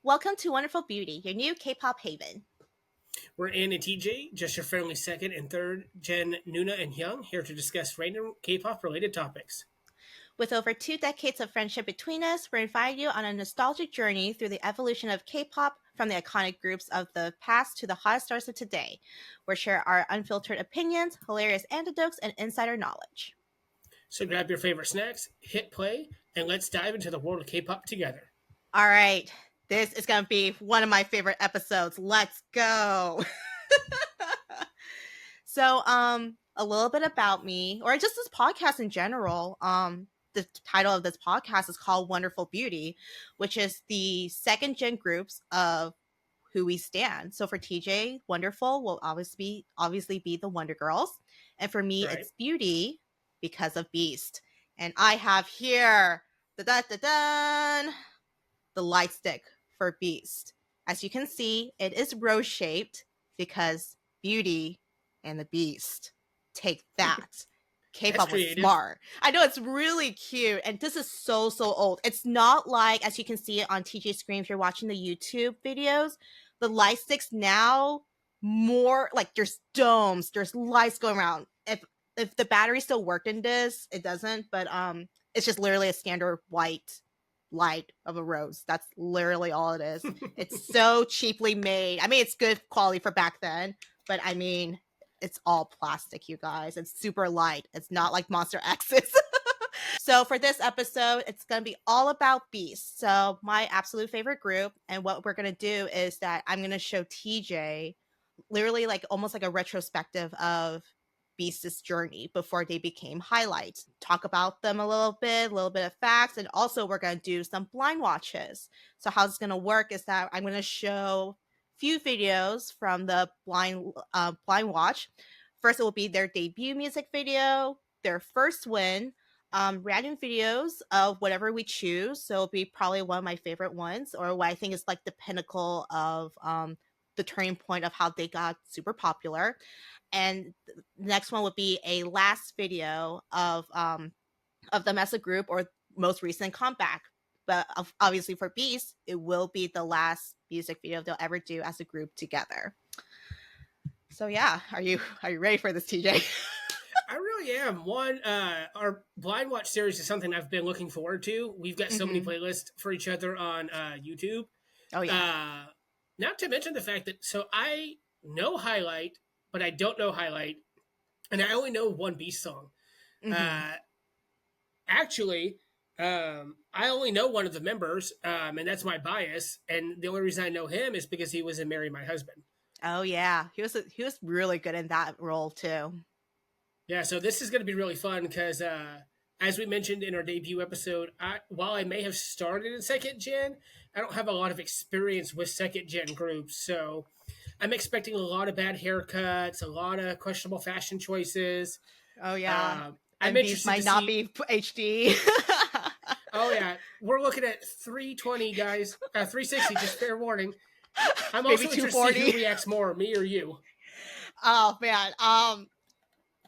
Welcome to Wonderful Beauty, your new K-pop haven. We're Ann and TJ, just your friendly second and third gen Nuna and Hyung, here to discuss random K-pop related topics. With over 2 decades of friendship between us, we're inviting you on a nostalgic journey through the evolution of K-pop from the iconic groups of the past to the hottest stars of today. We'll share our unfiltered opinions, hilarious anecdotes, and insider knowledge. So grab your favorite snacks, hit play, and let's dive into the world of K-pop together. All right, this is going to be one of my favorite episodes. Let's go. So, a little bit about me, or just this podcast in general. The title of this podcast is called Wonderful B2uty, which is the second gen groups of who we stand. So for TJ, Wonderful will obviously be the Wonder Girls. And for me, Right. It's Beauty because of Beast. And I have here the light stick for Beast. As you can see, it is rose shaped because Beauty and the Beast. Take that. K-pop was smart. I know, it's really cute. And this is so old. It's not like, as you can see it on TJ's screen if you're watching the YouTube videos, the light sticks now more like there's domes, there's lights going around. If the battery still worked in this, it doesn't, but it's just literally a standard white light of a rose. That's literally all it is. It's so cheaply made. I mean, it's good quality for back then, but I mean, it's all plastic, you guys. It's super light. It's not like Monster X's. So for this episode, it's going to be all about Beast. So my absolute favorite group. And what we're going to do is that I'm going to show TJ literally like almost like a retrospective of Beast's journey before they became highlights. Talk about them a little bit of facts. And also we're going to do some blind watches. So how it's going to work is that I'm going to show few videos from the blind watch. First, it will be their debut music video, their first win, random videos of whatever we choose. So it'll be probably one of my favorite ones, or what I think is like the pinnacle of the turning point of how they got super popular. And the next one would be a last video of them as a group, or most recent comeback. But obviously for Beast, it will be the last music video they'll ever do as a group together. So yeah, are you ready for this, TJ? I really am. Our blind watch series is something I've been looking forward to. We've got so many playlists for each other on YouTube. Oh yeah. Not to mention the fact that I know Highlight, but I don't know Highlight, and I only know one Beast song. Actually. I only know one of the members, and that's my bias. And the only reason I know him is because he was in Marry My Husband. Oh yeah, he was really good in that role too. Yeah, so this is going to be really fun because, as we mentioned in our debut episode, while I may have started in second gen, I don't have a lot of experience with second gen groups. So I'm expecting a lot of bad haircuts, a lot of questionable fashion choices. Oh yeah, I'm these might not be HD. Oh yeah, we're looking at 320, guys. 360. Just fair warning. I'm also interested to see who reacts more, me or you. Oh man,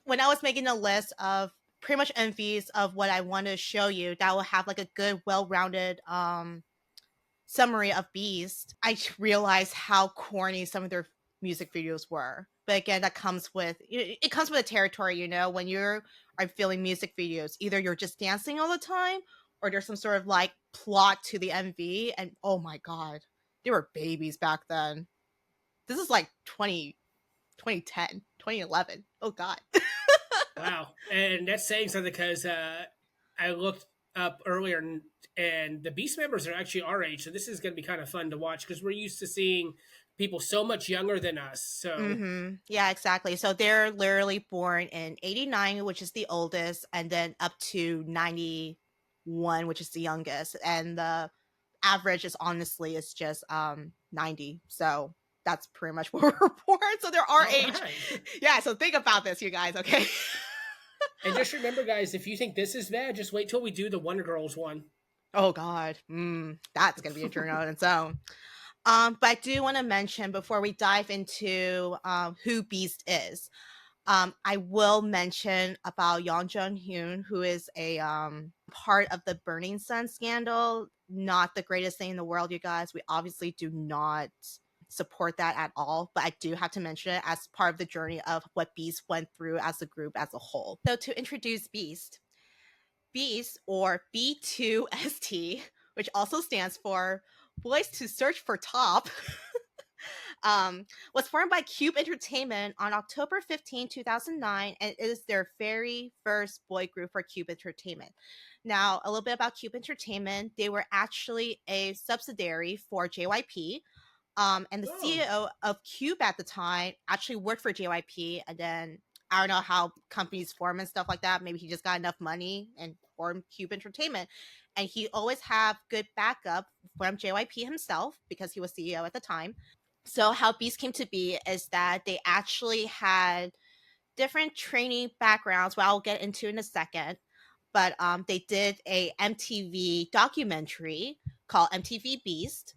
when I was making a list of pretty much MVs of what I want to show you, that will have like a good, well-rounded summary of Beast, I realized how corny some of their music videos were. But again, that comes with the territory, you know, when are filming music videos. Either you're just dancing all the time, or there's some sort of like plot to the MV. And oh my god, they were babies back then. This is like 2010, 2011. Oh god. Wow. And that's saying something because I looked up earlier and the Beast members are actually our age. So this is going to be kind of fun to watch because we're used to seeing people so much younger than us. So yeah, exactly. So they're literally born in 89, which is the oldest, and then up to 91, which is the youngest. And the average is honestly just 90. So that's pretty much where we're born. So they're our age. Right. Yeah, so think about this, you guys, okay? And just remember, guys, if you think this is bad, just wait till we do the Wonder Girls one. Oh, God. That's going to be a turn on its own. But I do want to mention before we dive into who Beast is, I will mention about Yeon Jun Hyun, who is a part of the Burning Sun scandal. Not the greatest thing in the world, you guys. We obviously do not support that at all, but I do have to mention it as part of the journey of what Beast went through as a group as a whole. So to introduce Beast, Beast, or B2ST, which also stands for Boys to Search for Top, was formed by Cube Entertainment on October 15, 2009, and it is their very first boy group for Cube Entertainment. Now, a little bit about Cube Entertainment. They were actually a subsidiary for JYP. And the Oh, CEO of Cube at the time actually worked for JYP, and then I don't know how companies form and stuff like that. Maybe he just got enough money and formed Cube Entertainment. And he always have good backup from JYP himself because he was CEO at the time. So how Beast came to be is that they actually had different training backgrounds, what I'll get into in a second. But they did a MTV documentary called MTV Beast,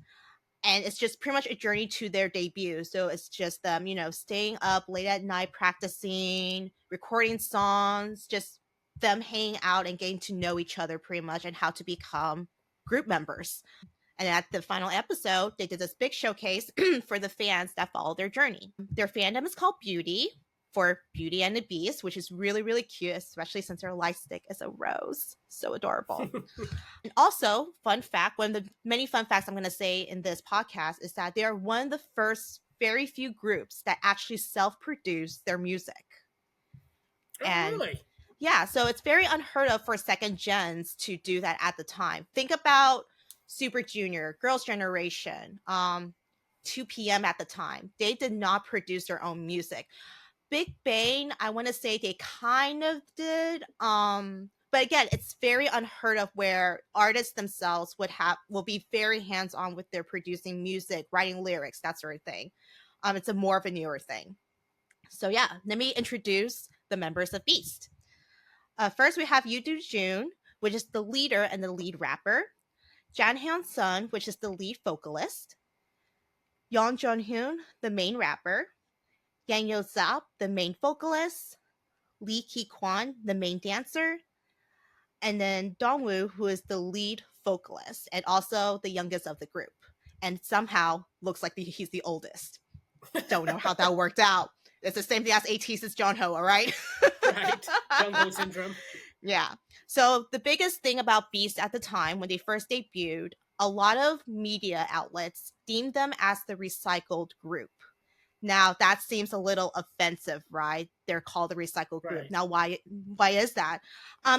and it's just pretty much a journey to their debut. So it's just them, staying up late at night practicing, recording songs, just them hanging out and getting to know each other pretty much, and how to become group members. And at the final episode, they did this big showcase for the fans that follow their journey. Their fandom is called Beauty, for Beauty and the Beast, which is really, really cute, especially since their light stick is a rose. So adorable. And also, fun fact, one of the many fun facts I'm going to say in this podcast is that they are one of the first very few groups that actually self-produce their music. oh, And really? yeah, so it's very unheard of for second gens to do that at the time. Think about Super Junior, Girls' Generation, 2PM at the time. They did not produce their own music. Big Bang, I want to say they kind of did. But again, it's very unheard of where artists themselves will be very hands-on with their producing music, writing lyrics, that sort of thing. It's a more of a newer thing. So yeah, let me introduce the members of Beast. First, we have Yoo Jun, which is the leader and the lead rapper. Jan Hyun Sun, which is the lead vocalist. Yeon Jun Hyun, the main rapper. Yang Yo Zap, the main vocalist. Lee Ki Kwan, the main dancer. And then Dongwoo, who is the lead vocalist and also the youngest of the group. And somehow looks like he's the oldest. Don't know how that worked out. It's the same thing as ATEEZ's Jongho, all right? Right. Jungle syndrome. Yeah. So the biggest thing about Beast at the time when they first debuted, a lot of media outlets deemed them as the recycled group. Now that seems a little offensive, right? They're called the recycled group. Right. Now why is that?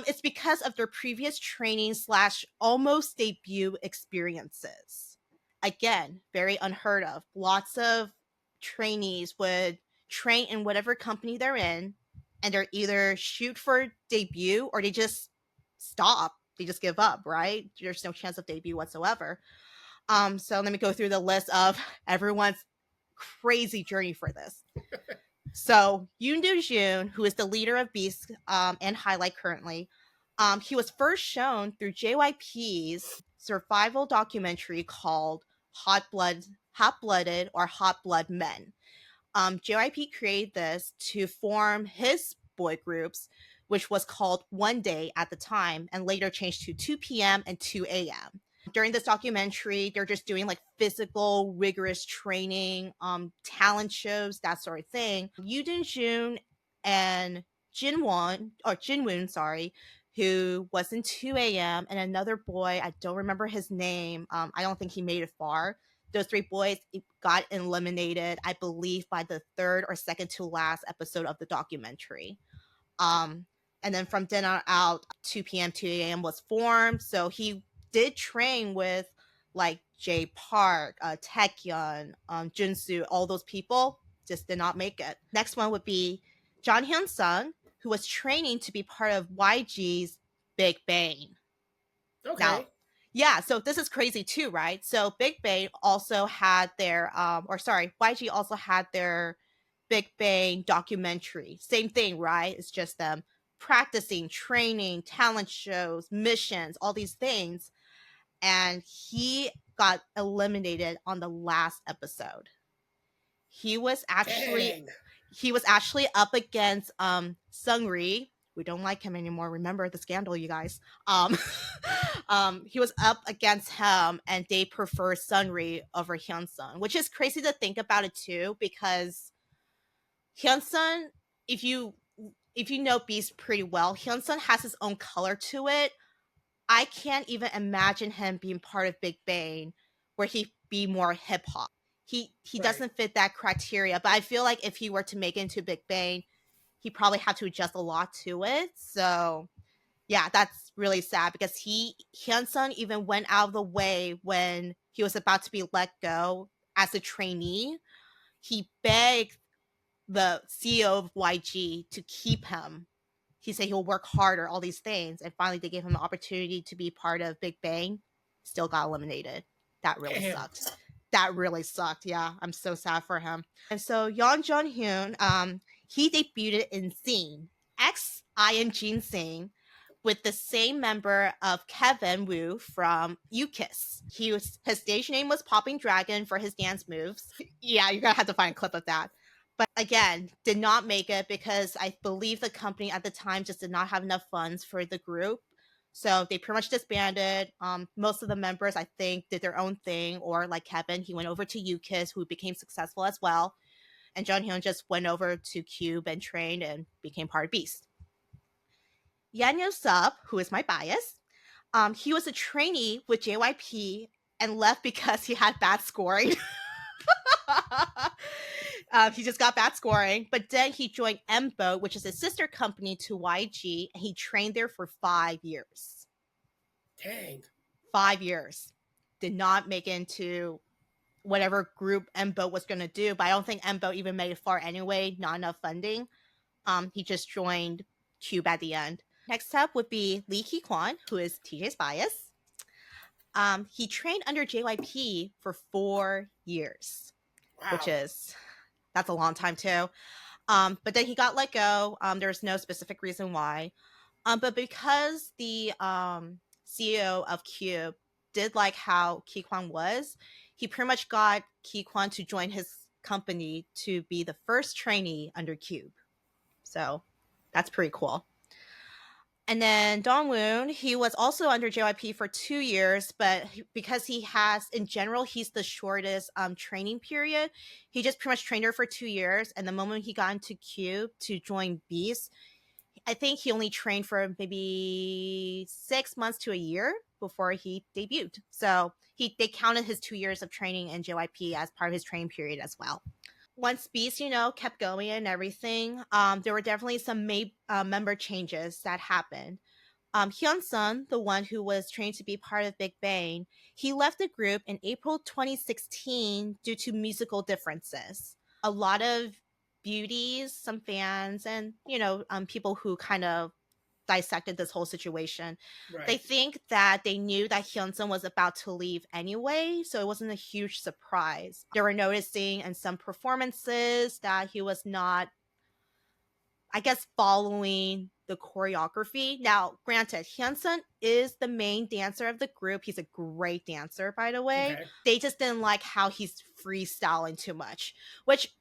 It's because of their previous training / almost debut experiences. Again, very unheard of. Lots of trainees would train in whatever company they're in, and they're either shoot for debut or they just stop. They just give up, right? There's no chance of debut whatsoever. So let me go through the list of everyone's crazy journey for this. So Yoon Do-jun, who is the leader of Beast and Highlight currently, he was first shown through JYP's survival documentary called Hot Blooded or Hot Blood Men. JYP created this to form his boy groups, which was called One Day at the time and later changed to 2 p.m. and 2 a.m. During this documentary, they're just doing like physical, rigorous training, talent shows, that sort of thing. Yoo Jun and Jinwoon, sorry, who was in 2 a.m., and another boy, I don't remember his name. I don't think he made it far. Those three boys got eliminated, I believe, by the third or second to last episode of the documentary. And then from then on out, 2 p.m., 2 a.m. was formed. So he did train with like Jay Park, Taecyeon, Junsu, all those people just did not make it. Next one would be John Hyun Sung, who was training to be part of YG's Big Bang. Now, Okay. yeah, so this is crazy too, right? So Big Bang also had their, YG also had their Big Bang documentary. Same thing, right? It's just them practicing, training, talent shows, missions, all these things. and he got eliminated on the last episode. He was actually Dang. he was actually up against Sungri. We don't like him anymore. Remember the scandal, you guys. He was up against him, and they prefer Sungri over Hyunsung, which is crazy to think about it too, because Hyunsung, if you know Beast pretty well, Hyunsung has his own color to it. I can't even imagine him being part of Big Bang, where he'd be more hip hop. He Right. doesn't fit that criteria, but I feel like if he were to make it into Big Bang, he probably had to adjust a lot to it. So yeah, that's really sad because Hyunsung even went out of the way when he was about to be let go as a trainee. He begged the CEO of YG to keep him. He said he'll work harder, all these things, and finally they gave him the opportunity to be part of Big Bang. Still got eliminated. That really Damn. sucked. That really sucked. Yeah, I'm so sad for him. And so Yeon Jun Hyun, he debuted in Scene X Ian Jin Sing with the same member of Kevin Woo from U-Kiss. His stage name was Popping Dragon for his dance moves. Yeah, you're gonna have to find a clip of that. But again, did not make it because I believe the company at the time just did not have enough funds for the group. So they pretty much disbanded. Most of the members, I think, did their own thing, or like Kevin, he went over to U-Kiss, who became successful as well. And Jung Hyun just went over to Cube and trained and became part of Beast. Yanyo Sub, who is my bias, he was a trainee with JYP and left because he had bad scoring. He just got bad scoring, but then he joined MBO, which is a sister company to YG, and he trained there for 5 years. Dang. 5 years. Did not make it into whatever group MBO was going to do, but I don't think MBO even made it far anyway, not enough funding. He just joined Cube at the end. Next up would be Lee Ki Kwan, who is TJ's bias. He trained under JYP for 4 years, which Wow. is that's a long time too. But then he got let go. There's no specific reason why. But because the CEO of Cube did like how Ki Kwan was, he pretty much got Ki Kwan to join his company to be the first trainee under Cube. So that's pretty cool. And then Dongwoon, he was also under JYP for 2 years, but because he has, in general, he's the shortest training period. He just pretty much trained her for 2 years, and the moment he got into Cube to join Beast, I think he only trained for maybe 6 months to a year before he debuted. So they counted his 2 years of training in JYP as part of his training period as well. Once Beast, kept going and everything, there were definitely some member changes that happened. Hyun-sun, the one who was trained to be part of Big Bang, he left the group in April 2016 due to musical differences. A lot of beauties, some fans, and people who kind of dissected this whole situation. They Right. think that they knew that Hyunsung was about to leave anyway, so it wasn't a huge surprise. They were noticing in some performances that he was not, I guess, following the choreography. Now, granted, Hyunsung is the main dancer of the group. He's a great dancer, by the way. Okay. They just didn't like how he's freestyling too much, which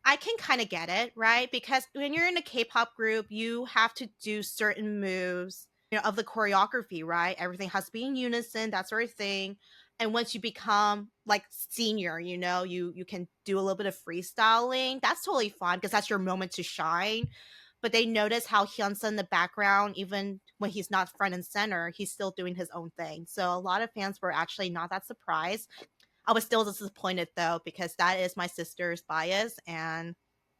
I can kind of get it, right? Because when you're in a K-pop group, you have to do certain moves, of the choreography, right? Everything has to be in unison, that sort of thing. And once you become like senior, you can do a little bit of freestyling. That's totally fine because that's your moment to shine. But they notice how Hyunsun in the background, even when he's not front and center, he's still doing his own thing. So a lot of fans were actually not that surprised. I was still disappointed though, because that is my sister's bias and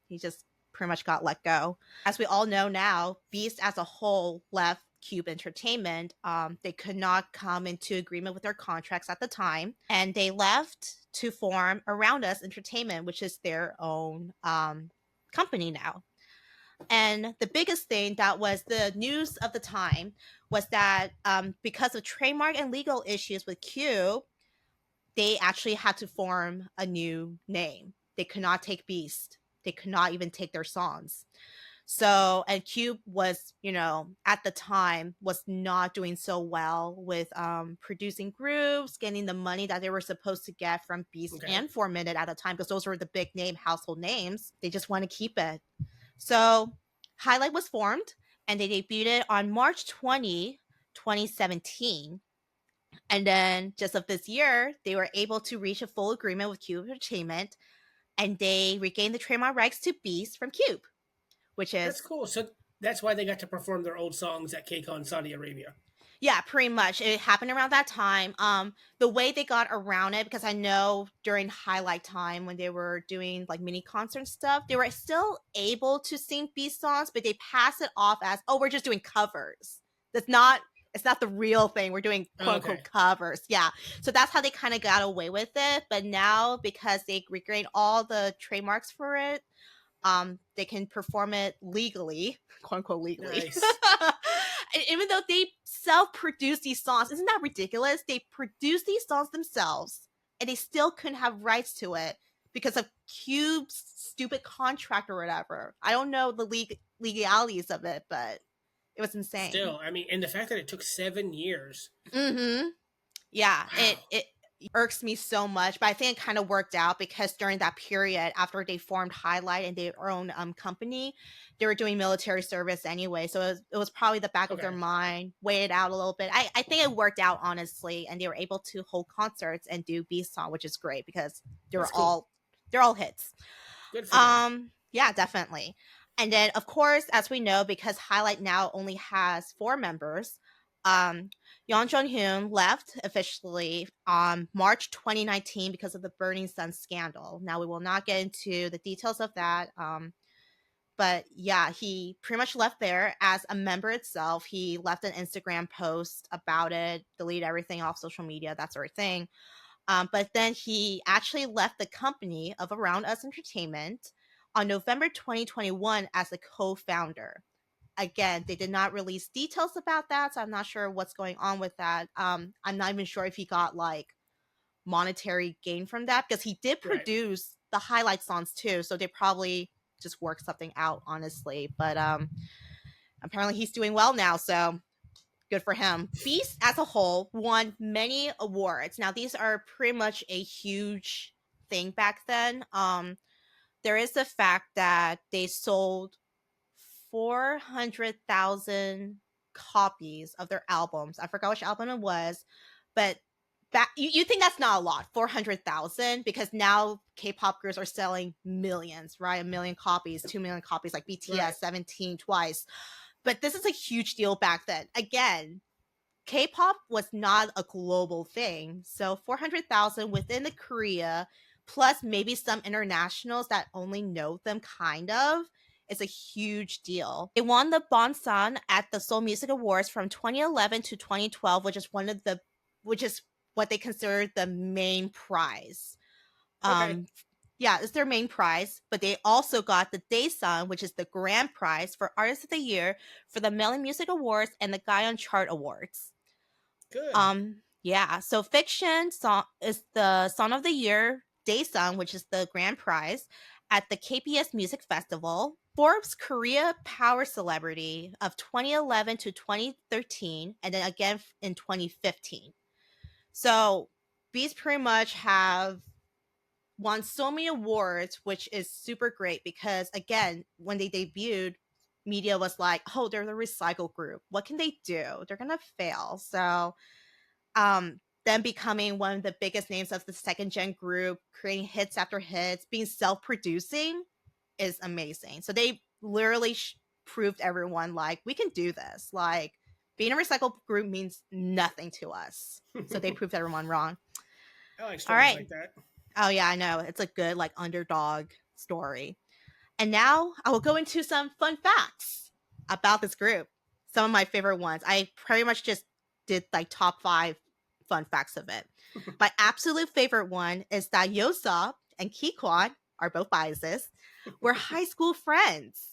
he just pretty much got let go. As we all know now, Beast as a whole left Cube Entertainment. They could not come into agreement with their contracts at the time, and they left to form Around Us Entertainment, which is their own company now. And the biggest thing that was the news of the time was that because of trademark and legal issues with Cube, they actually had to form a new name. They could not take Beast. They could not even take their songs. So, and Cube was, at the time was not doing so well with producing groups, getting the money that they were supposed to get from Beast Okay. and 4 Minute at a time, because those were the big name household names. They just want to keep it. So, Highlight was formed and they debuted on March 20, 2017. And then just of this year, they were able to reach a full agreement with Cube Entertainment and they regained the trademark rights to Beast from Cube, which That's is, cool. So that's why they got to perform their old songs at KCON Saudi Arabia. yeah, pretty much. It happened around that time. The way they got around it, because I know during Highlight time when they were doing like mini concert stuff, they were still able to sing Beast songs, but they pass it off as, oh, we're just doing covers. That's not it's not the real thing. We're doing quote unquote Okay. covers. Yeah. So that's how they kind of got away with it. But now because they regained all the trademarks for it, they can perform it legally, quote unquote legally. Nice. And even though they self-produce these songs, isn't that ridiculous? They produce these songs themselves and they still couldn't have rights to it because of Cube's stupid contract or whatever. I don't know the legalities of it, but it was insane. Still, I mean, and the fact that it took 7 years. Mm-hmm. Yeah, it Wow. it irks me so much, but I think it kind of worked out because during that period, after they formed Highlight and their own company, they were doing military service anyway. So it was probably the back of their Okay. mind, weigh it out a little bit. I think it worked out honestly, and they were able to hold concerts and do Beast song, which is great because they're That's cool. all they're all hits. Good for them. Yeah, definitely. And then, of course, as we know, because Highlight now only has 4 members, Yeon Jong-hyun left officially on March 2019 because of the Burning Sun scandal. Now, we will not get into the details of that. But yeah, he pretty much left there as a member itself. He left an Instagram post about it, deleted everything off social media, that sort of thing. But then he actually left the company of Around Us Entertainment on November 2021 as a co-founder. Again, they did not release details about that, so I'm not sure what's going on with that. I'm not even sure if he got like monetary gain from that because he did Right. produce the Highlight songs too, so they probably just worked something out, honestly. But apparently he's doing well now, so good for him. Beast as a whole won many awards. Now these are pretty much a huge thing back then. There is the fact that they sold 400,000 copies of their albums. I forgot which album it was, but that you think that's not a lot, 400,000, because now K-pop groups are selling millions, right? 1 million copies, 2 million copies, like Right. BTS 17 twice. But this is a huge deal back then. Again, K-pop was not a global thing. So 400,000 within the Korea, plus maybe some internationals that only know them kind of, is a huge deal. They won the Bonsan at the Seoul Music Awards from 2011 to 2012, which is what they consider the main prize. Okay. Um yeah, it's their main prize, but they also got the Daesun, which is the grand prize for Artist of the Year for the Melon Music Awards and the Gaon Chart Awards. Good. Yeah. So Fiction song is the Song of the Year, Daesung, which is the grand prize at the KBS Music Festival. Forbes Korea Power Celebrity of 2011 to 2013, and then again in 2015. So these pretty much have won so many awards, which is super great because again, when they debuted, media was like, "Oh, they're the recycle group. What can they do? They're gonna fail." So them becoming one of the biggest names of the second gen group, creating hits after hits, being self producing is amazing. So they literally proved everyone like we can do this. Like being a recycled group means nothing to us. So they proved everyone wrong. I like All stories right. like that. Oh yeah, I know. It's a good like underdog story. And now I will go into some fun facts about this group. Some of my favorite ones. I pretty much just did like top 5 fun facts of it. My absolute favorite one is that Yosa and Kikwan are both biases. Were high school friends.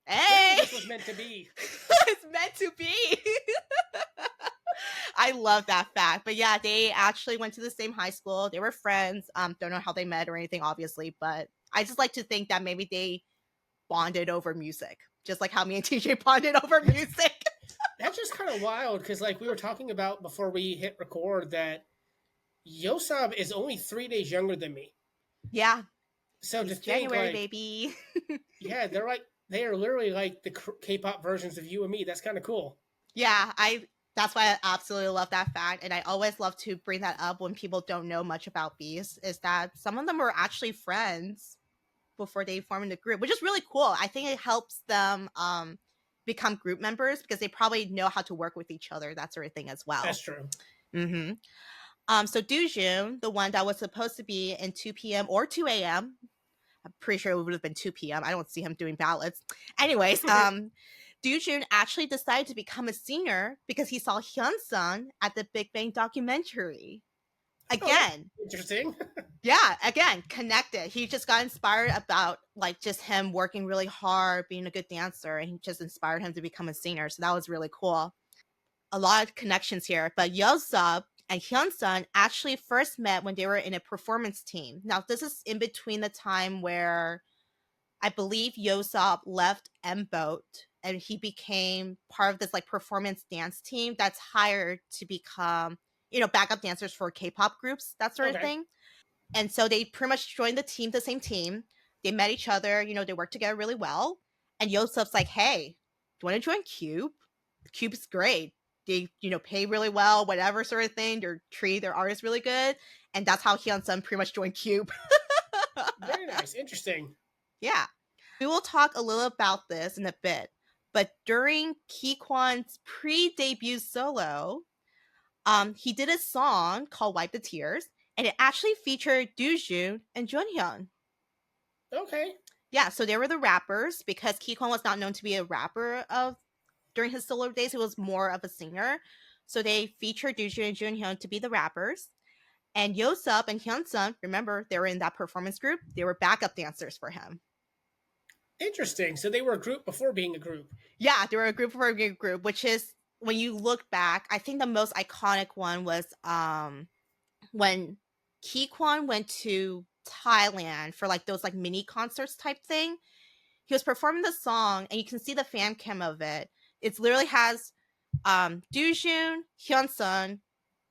Maybe Hey, this was meant to be. it's meant to be. I love that fact. But yeah, they actually went to the same high school. They were friends. Don't know how they met or anything, obviously, but I just like to think that maybe they bonded over music. just like how me and TJ bonded over music. That's just kind of wild because, like, we were talking about before we hit record that Yosab is only 3 days younger than me. Yeah, So to he's think, January, like, baby. yeah, they are literally like the K-pop versions of you and me. That's kind of cool. Yeah, that's why I absolutely love that fact, and I always love to bring that up when people don't know much about Beast, is that some of them were actually friends before they formed the group, which is really cool. I think it helps them become group members because they probably know how to work with each other, that sort of thing as well. That's true. Mm-hmm. So Doojun, the one that was supposed to be in 2 p.m. or 2 a.m., I'm pretty sure it would have been 2 p.m. I don't see him doing ballads. Anyways, Doojun actually decided to become a singer because he saw Hyun-sung at the Big Bang documentary. Oh, that's Again, interesting. yeah, again, connected. He just got inspired about like just him working really hard, being a good dancer, and he just inspired him to become a singer. So that was really cool. A lot of connections here. But Yeosub and Hyun-sung actually first met when they were in a performance team. Now, this is in between the time where I believe Yeosub left M-Boat and he became part of this like performance dance team that's hired to become, backup dancers for K-pop groups, that sort of Okay. thing. And so they pretty much joined the same team. They met each other, they worked together really well. And Yosef's like, hey, do you want to join Cube? Cube's great. They, pay really well, whatever sort of thing. They're treat their artists really good. And that's how Hyun-sung pretty much joined Cube. Very nice. Interesting. Yeah. We will talk a little about this in a bit. But during Kikwan's pre-debut solo, he did a song called Wipe the Tears, and it actually featured Doojun and Junhyun. Okay. Yeah, so they were the rappers because Kikwan was not known to be a rapper during his solo days. He was more of a singer. So they featured Doojun and Junhyun to be the rappers. And Yosub and Hyunsung, remember, they were in that performance group. They were backup dancers for him. Interesting. So they were a group before being a group. Yeah, they were a group for a group, which is, when you look back, I think the most iconic one was when Kikwan went to Thailand for like those like mini concerts type thing. He was performing the song, and you can see the fan cam of it. It literally has Doojun, Hyunsung,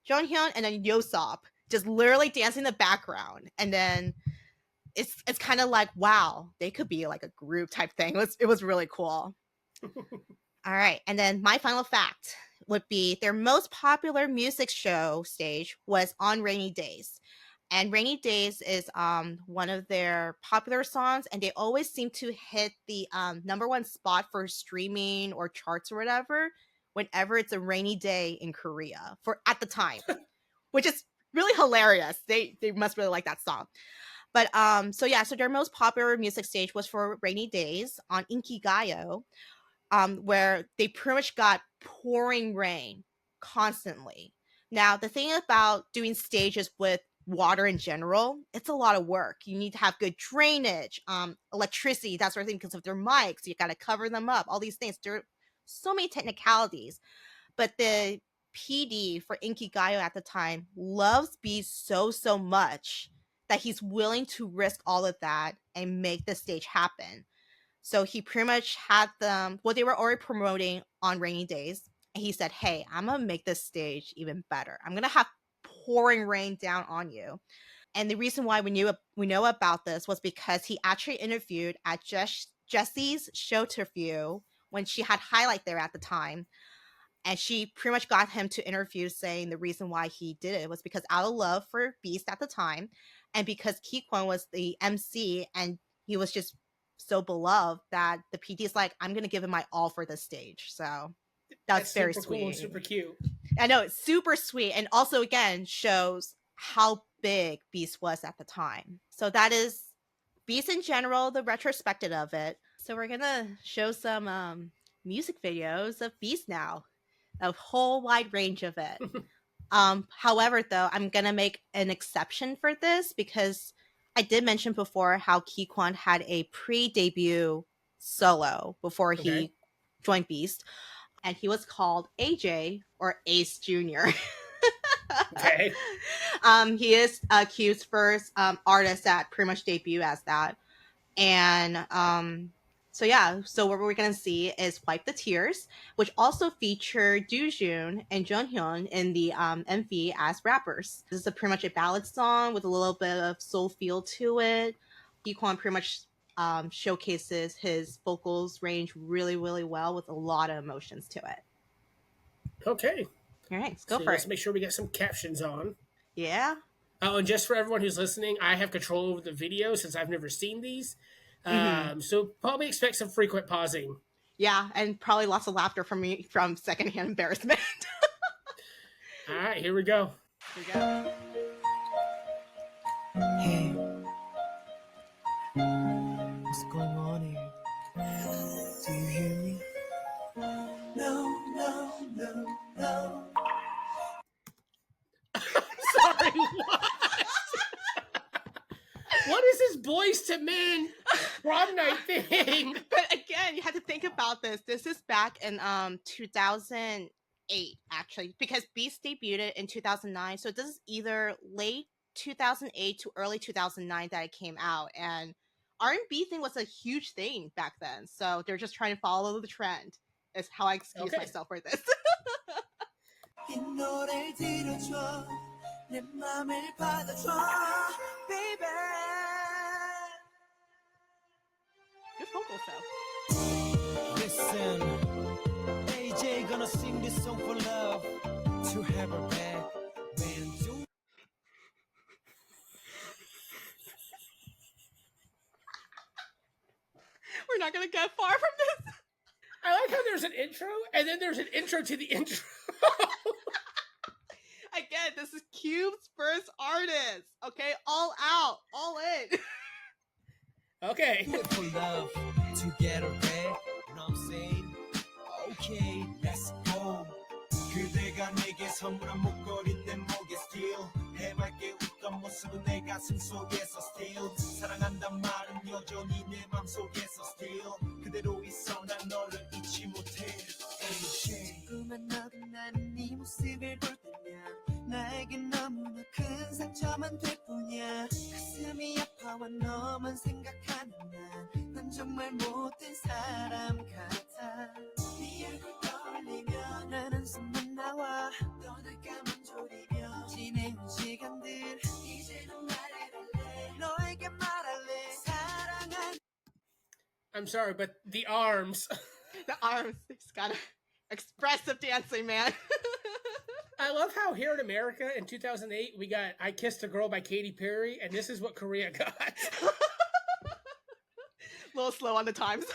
Jonghyun, and then Yosop just literally dancing in the background. And then it's kind of like, wow, they could be like a group type thing. It was really cool. All right, and then my final fact would be their most popular music show stage was on Rainy Days. And Rainy Days is one of their popular songs, and they always seem to hit the number one spot for streaming or charts or whatever whenever it's a rainy day in Korea for at the time, which is really hilarious. They must really like that song. But so their most popular music stage was for Rainy Days on Inkigayo, where they pretty much got pouring rain constantly. Now, the thing about doing stages with water in general, it's a lot of work. You need to have good drainage, electricity, that sort of thing, because of their mics. You got to cover them up, all these things. There are so many technicalities. But the PD for Inkigayo at the time loves bees so much that he's willing to risk all of that and make the stage happen. So he pretty much had them, well, they were already promoting on Rainy Days. And he said, hey, I'm going to make this stage even better. I'm going to have pouring rain down on you. And the reason why we know about this was because he actually interviewed at Jessie's show interview when she had Highlight there at the time. And she pretty much got him to interview saying the reason why he did it was because out of love for Beast at the time, and because Kikwan was the MC and he was just so beloved that the PD is like, I'm going to give him my all for this stage. So that's That's very super cool and sweet. super cute. I know, it's super sweet. And also, again, shows how big Beast was at the time. So that is Beast in general, the retrospective of it. So we're going to show some music videos of Beast now, a whole wide range of it. However, though, I'm going to make an exception for this because I did mention before how Kikwan had a pre-debut solo before Okay. he joined Beast, and he was called AJ or Ace Jr. Okay. He is Q's first artist that pretty much debut as that. And So yeah, so what we're gonna see is "Wipe the Tears," which also featured Doojun and Jonghyun in the MV as rappers. This is pretty much a ballad song with a little bit of soul feel to it. Hee-kwon pretty much showcases his vocals range really, really well with a lot of emotions to it. Okay. All right, let's go So for let's it. make sure we get some captions on. Yeah. Oh, and just for everyone who's listening, I have control over the video since I've never seen these. Mm-hmm. So probably expect some frequent pausing. Yeah, and probably lots of laughter from me from secondhand embarrassment. All right, here we go. Here we go. Hey, what's going on here? Do you hear me? No, no, no, no. Sorry, what? What is this boys to men prom night thing? But again, you have to think about this. This is back in 2008 actually, because Beast debuted in 2009. So this is either late 2008 to early 2009 that it came out, and R&B thing was a huge thing back then. So they're just trying to follow the trend. Is how I excuse Okay. myself for this. 이 노래를 들어줘 내 맘을 받아줘 baby. Good vocals though. Listen, AJ gonna sing this song for love to have her back when do. We're not gonna get far from this. I like how there's an intro and then there's an intro to the intro. Again, this is Cube's first artist. Okay, all out, all in. Okay. For love to get her back, you know what I'm saying? Okay, let's go. 그대가 내게 선물한 목걸이 내 목에 still 해맑게 웃던 모습은 내 가슴 속에서 still 사랑한단 말은 여전히 내 맘속에서 still 그대로 있어 난 너를 잊지 못해. 자꾸만 너도 나는 네 모습을 볼 때면 나에겐 너무나 큰 상처만 될 뿐이야. 가슴이 아파와 너만 생각하는 난 정말 못된 사람 같아. 네 얼굴 떠올리면 난 한숨만 나와 떠날까만 졸이며 지내온 시간들 이제는 말해달래 너에게 말할래 사랑한. I'm sorry, but the arms. The arms, he's got expressive dancing, man. I love how here in America in 2008 we got "I Kissed a Girl" by Katy Perry, and this is what Korea got. A little slow on the times.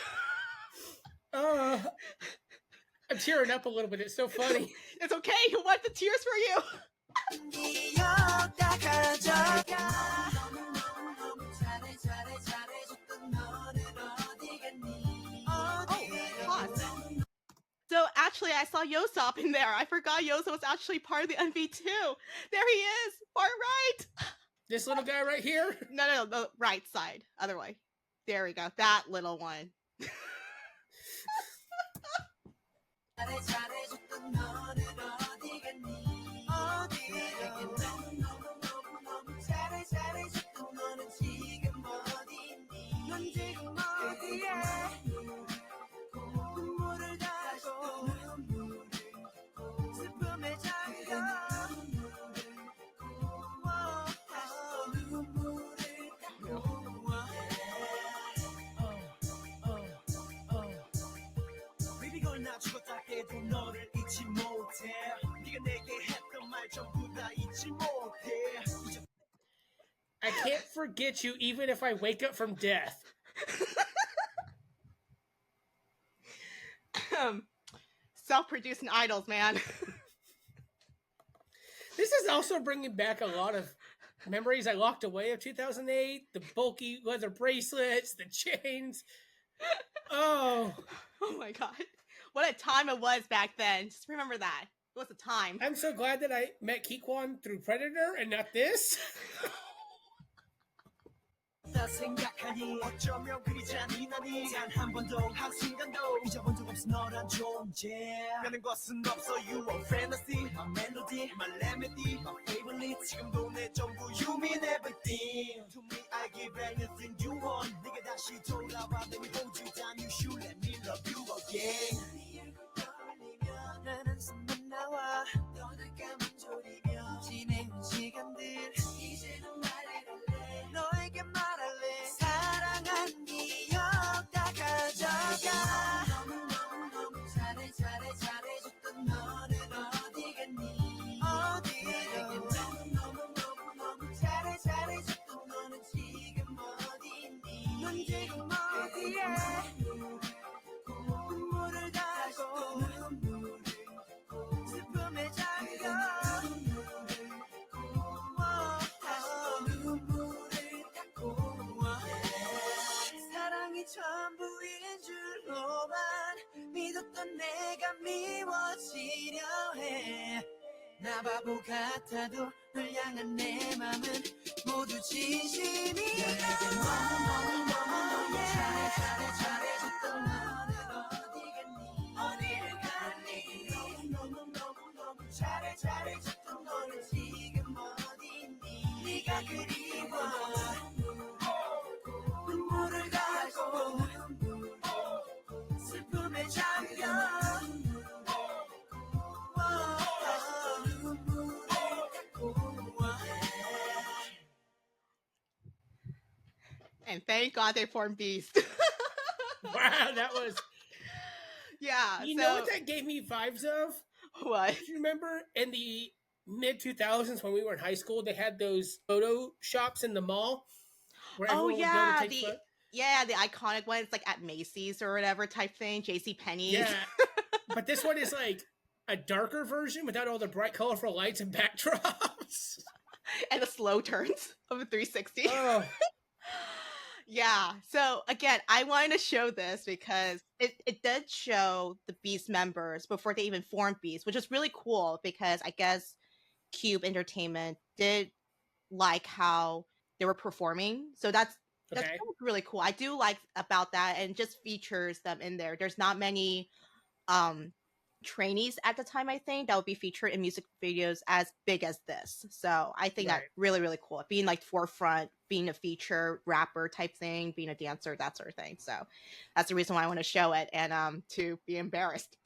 I'm tearing up a little bit. It's so funny. It's okay. He'll wipe the tears for you. Pause. So actually, I saw Yosop in there. I forgot Yosop was actually part of the MV too. There he is, far right. This little guy right here. No, the right side, other way. There we go. That little one. I can't forget you even if I wake up from death. Self-producing idols, man. This is also bringing back a lot of memories I locked away of 2008. The bulky leather bracelets, the chains. Oh my god. What a time it was back then. Just remember that. It was a time. I'm so glad that I met Hee-kwon through Predator and not this. 때마다 생각하니 어쩌면 그리 잔인하니 단 한 번도 한순간도 잊어본 적 없어 너란 존재 가는 것은 없어 You are fantasy My melody My remedy My favorite 지금도 내 전부 You mean everything To me I give anything you want 네가 다시 돌아와 Let me hold you down You should let me love you again 나는 숨만 나와 떠날까만 졸이며 지내온 시간들 이제는 말해갈래 너에게 말할래 사랑한 기억 다 가져가 너무 잘해줬던 너는 어디 갔니 어디 너무 잘해줬던 너는 지금 어디 있니 넌 지금 어디에 눈물을 닦고 슬픔에 잠겨 눈물을 닦고 사랑이 전부인 줄로만 믿었던 내가 미워지려 해 나 바보 같아도 널 향한 내 맘은 모두 진심이야 너무 잘해줬던 너는 어디 갔니 어디를 갔니 너무 잘해줬던 너는 지금 어디 있니 네가 그리워 눈물을 닦고 슬픔에 잠겨 And thank God they formed Beast. Wow, that was. Yeah. You know what that gave me vibes of? What? Do you remember in the mid 2000s when we were in high school, they had those photo shops in the mall where everyone would go to take photos? Yeah, the iconic ones like at Macy's or whatever type thing, JCPenney's. Yeah, but this one is like a darker version without all the bright, colorful lights and backdrops. And the slow turns of a 360. Oh. Yeah, so again, I wanted to show this because it did show the Beast members before they even formed Beast, which is really cool because I guess Cube Entertainment did like how they were performing. So that's really cool. I do like about that, and just features them in there. There's not many trainees at the time, I think, that would be featured in music videos as big as this. So I think that's really, really cool. Being like forefront, being a feature rapper type thing, being a dancer, that sort of thing. So that's the reason why I want to show it and to be embarrassed.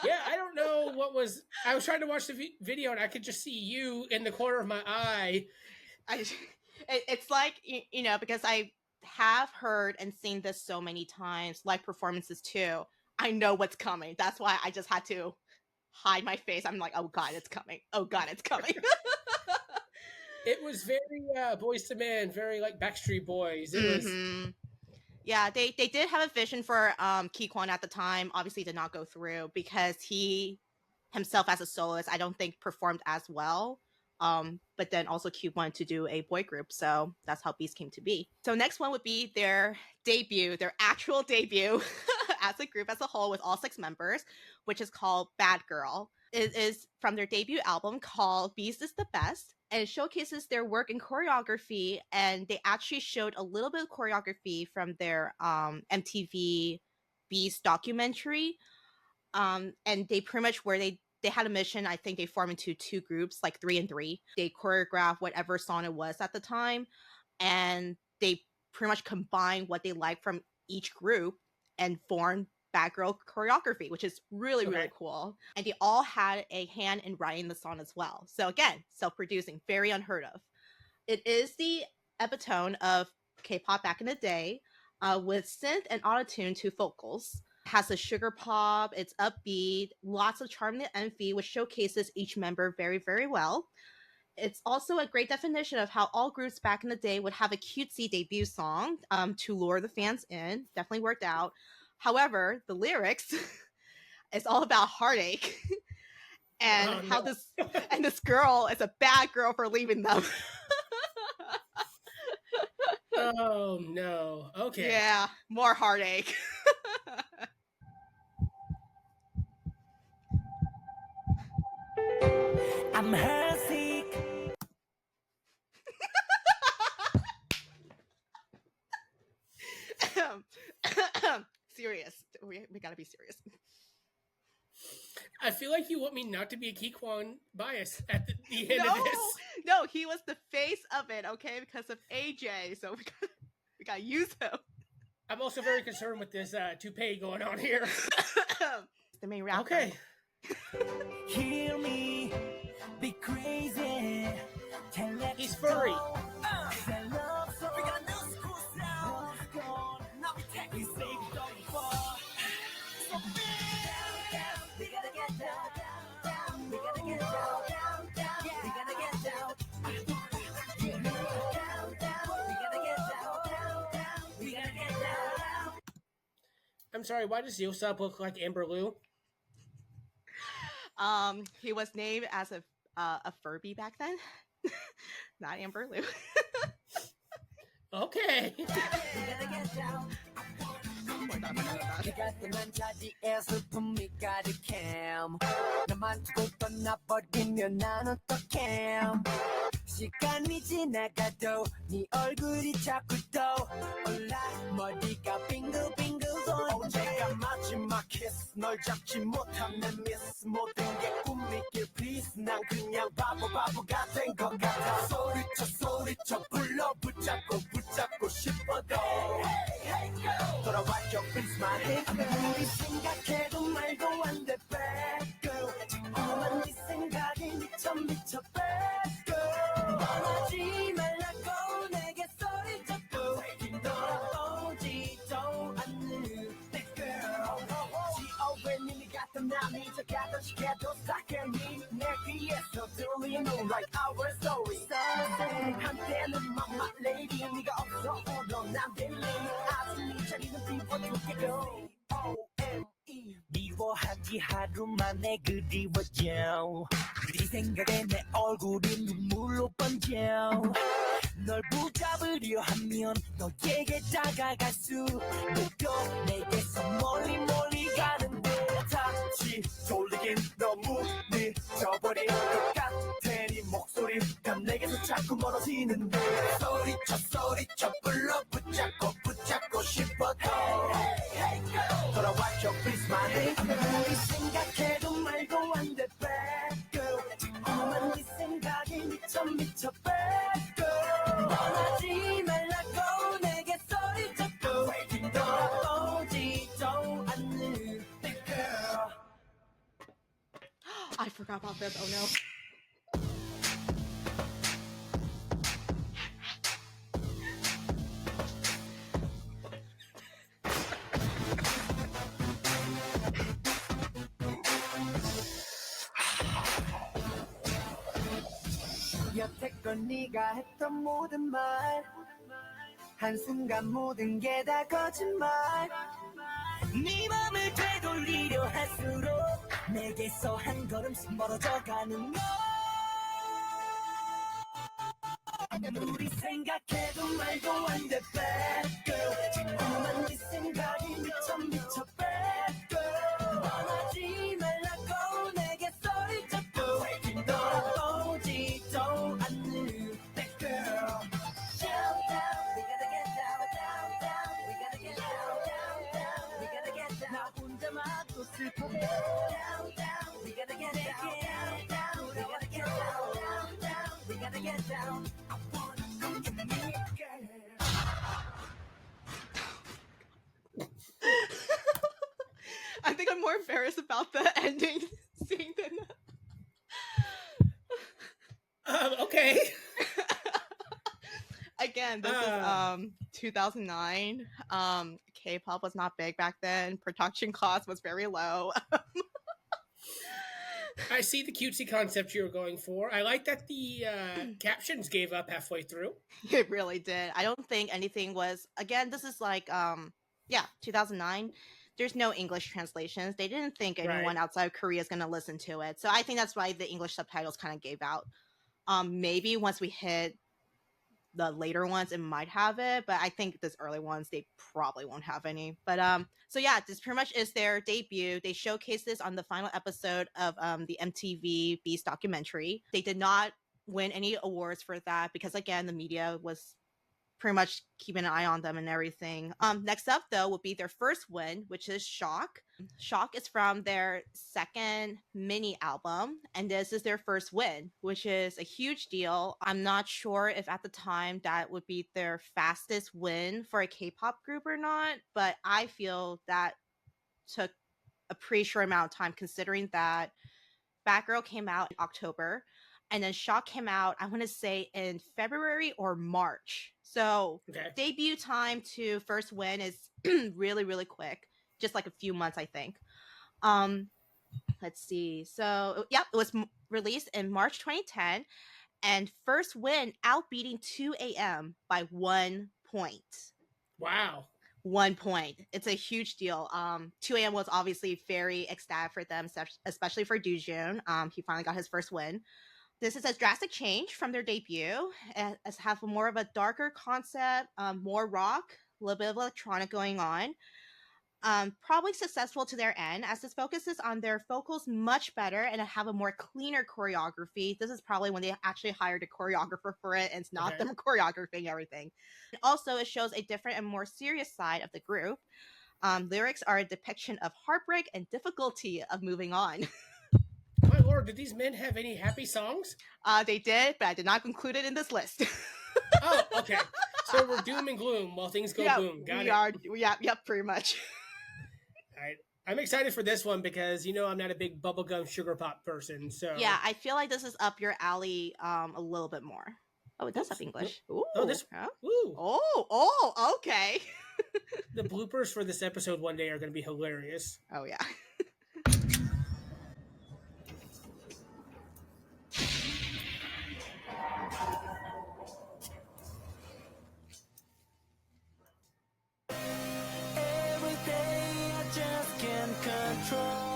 Yeah, I don't know what was. I was trying to watch the video and I could just see you in the corner of my eye. It's like, you know, because I have heard and seen this so many times, live performances too. I know what's coming. That's why I just had to hide my face. I'm like, oh God, it's coming. Oh God, it's coming. It was very Boys to Men, very like Backstreet Boys. It was. Yeah, they did have a vision for Ki Kwon at the time. Obviously did not go through because he himself as a soloist, I don't think performed as well. But then also Cube wanted to do a boy group, so that's how Beast came to be. So next one would be their debut, their actual debut as a group as a whole with all 6 members, which is called Bad Girl. It is from their debut album called Beast is the Best, and it showcases their work in choreography, and they actually showed a little bit of choreography from their MTV Beast documentary. And they pretty much they had a mission. I think they formed into 2 groups, like 3 and 3. They choreographed whatever song it was at the time, and they pretty much combined what they liked from each group and formed Bad Girl choreography, which is really, really cool. And they all had a hand in writing the song as well. So again, self-producing, very unheard of. It is the epitome of K-pop back in the day, with synth and autotune to vocals. Has a sugar pop, it's upbeat, lots of charm and envy, which showcases each member very, very well. It's also a great definition of how all groups back in the day would have a cutesy debut song to lure the fans in. Definitely worked out. However, the lyrics is all about heartache and how this girl is a bad girl for leaving them. Oh no. Okay. Yeah, more heartache. I'm heartsick. be serious. I feel like you want me not to be a Keyquan bias at the end No, of this. no, he was the face of it, okay, because of AJ. So we got to use him. I'm also very concerned with this toupee going on here. The main rapper. Okay. Hear me, be crazy. He's furry. I'm sorry, why does Yosop look like Amber Lou? He was named as a Furby back then, not Amber Lou. Okay. 가끔은 자리에 슬픔이 가득해 나만 두고 떠나버리면 난 어떡해 시간이 지나가도 네 얼굴이 자꾸 떠올라 머리가 빙글빙글 돌아 언제가 마지막 키스 널 잡지 못한 내 미스 모든 게 꿈이길 please 난 그냥 바보가 된 것 같아 소리쳐 불러 붙잡고 싶어도 돌아와줘 please my hit 아무리 생각해도 말도 안 돼 bad girl 자꾸만 네 생각이 미쳐 bad girl 떠나지 말라고 내게 소리쳤고 돌아오지도 않는 bad girl 지어외니 네 같은 남이 저 같은 시계도 쌓여니 내 귀에서 들리는 like our story 한때는 mama lady 네가 없어 울어 난 들리 아직 네 자리는 비워줄게 girl OME 미워하지 하루 만에 그리워져 네 생각에 내 얼굴이 눈물로 번져 널 붙잡으려 하면 너에게 다가갈 수 없고 내게서 멀리 가는데 다시 돌리긴 너무 늦어버린 것 같아 네 목소리가 내게서 자꾸 멀어지는데 소리쳐 불러 붙잡고 싶어 돌아와줘 please my hit 아무리 생각해도 말도 안 돼 bad girl 자꾸만 네 생각이 미쳐 bad girl 떠나지 말라고 내게 소리쳤고 돌아오지도 않는 bad girl I forgot about this. Oh no. 여태껏 네가 했던 모든 말 한순간 모든 게 다 거짓말 네 맘을 되돌리려 할수록 내게서 한 걸음씩 멀어져가는 너 아무리 생각해도 말도 안 돼 bad girl 자꾸만 네 생각이 미쳐 bad girl 떠나지 말라고 내게 소리쳤고 돌아오지도 않는 bad girl down down we gotta get down we gotta get down we gotta get down 나 혼자만 또 슬퍼해 down we gotta get down we gotta get down we gotta get down I wanna come to me girl I think I'm more embarrassed about the ending scene than Okay. Again, this is 2009. K-pop was not big back then. Production cost was very low. I see the cutesy concept you were going for. I like that the captions gave up halfway through. It really did. I don't think anything was. Again, this is like 2009. There's no English translations. They didn't think anyone outside of Korea is going to listen to it. So I think that's why the English subtitles kind of gave out. Maybe once we hit the later ones, it might have it, but I think these early ones, they probably won't have any. But so yeah, this pretty much is their debut. They showcased this on the final episode of the MTV Beast documentary. They did not win any awards for that because again, the media was pretty much keeping an eye on them and everything. Next up though would be their first win, which is Shock. Shock is from their second mini album, and this is their first win, which is a huge deal. I'm not sure if at the time that would be their fastest win for a K-pop group or not, but I feel that took a pretty short amount of time, considering that Batgirl came out in October, and then Shock came out, I want to say, in February or March. So debut time to first win is really, really quick. Just like a few months, I think. Let's see. So, yep, it was released in March 2010, and first win outbeating 2AM by 1 point. Wow. 1 point. It's a huge deal. 2AM was obviously very ecstatic for them, especially for Doojun. He finally got his first win. This is a drastic change from their debut. It has more of a darker concept, more rock, a little bit of electronic going on. Probably successful to their end, as this focuses on their vocals much better and have a more cleaner choreography. This is probably when they actually hired a choreographer for it, and it's not them choreographing everything. And also, it shows a different and more serious side of the group. Lyrics are a depiction of heartbreak and difficulty of moving on. My lord, did these men have any happy songs? They did, but I did not include it in this list. Oh, okay. So we're doom and gloom while things go boom. Got it. Yep, pretty much. All right. I'm excited for this one because, I'm not a big bubblegum sugar pop person. So yeah, I feel like this is up your alley a little bit more. Oh, it does have English. Ooh. Oh, this. Huh? Ooh. Oh, okay. The bloopers for this episode one day are going to be hilarious. Oh, yeah. Every day I just can't control.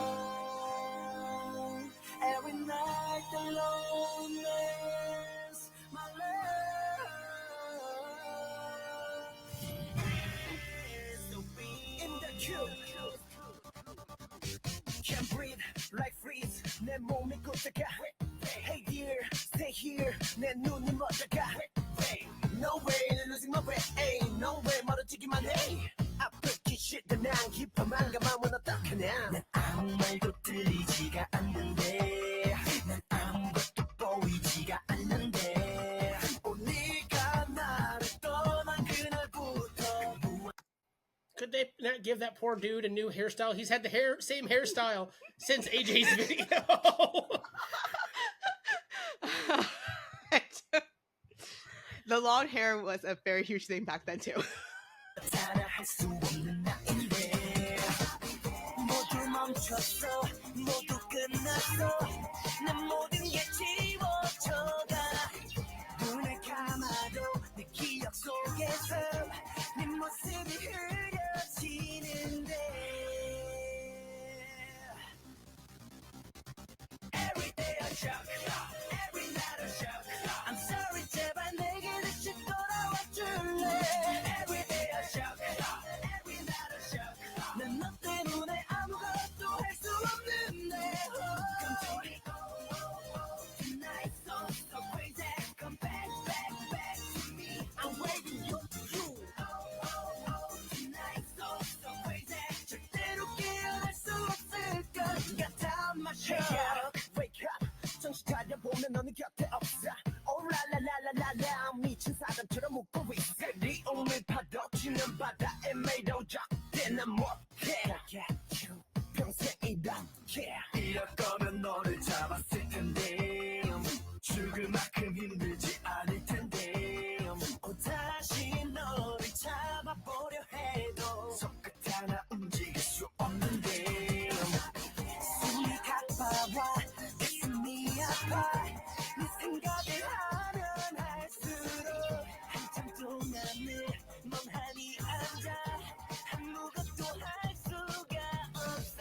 Every night the loneliness, my love. In the queue, can't breathe like freeze. 내 몸이 굳어가. Hey dear, stay here. 내 눈이 멎어가. No way, losing my way. Ain't no way, 멀어지기만 해. 아프기 싫다 난 깊어만 가만은 어떡하냐. 난 아무 말도 들리지가 않는데. 난 아무것도 보이지가 않는데. 네가 나를 떠난 그날부터. Could they not give that poor dude a new hairstyle? He's had the same hairstyle since AJ's video. The long hair was a very huge thing back then too. Every day I shock, every night I shock. I'm sorry, 제발 내게 다시 돌아와 줄래. Every day I shock, every night I shock. 난 너 때문에 아무것도 할 수 없는데. Come to me, tonight so crazy. Come back to me. I'm waiting you. Tonight so crazy. 절대로 깨어날 수 없을까? 같아 마셔. Wake up, 정신 차려 보면 너는 곁에 없어. Oh la la la la la la, 미친 사람처럼 웃고 있어. 네 오늘 파도 치는 바다에 매도적 난 못해. 평생 이렇게 이럴 거면 너를 잡았을 텐데. 죽을 만큼 힘들지 않을 텐데. 다시 너를 잡아보려 해도 손끝 하나 움직일 수 없는데. 숨이 가빠와 가슴이 아파. 네 생각을 하면 할수록 한참 동안을 멍하니 앉아. 아무것도 할 수가 없어.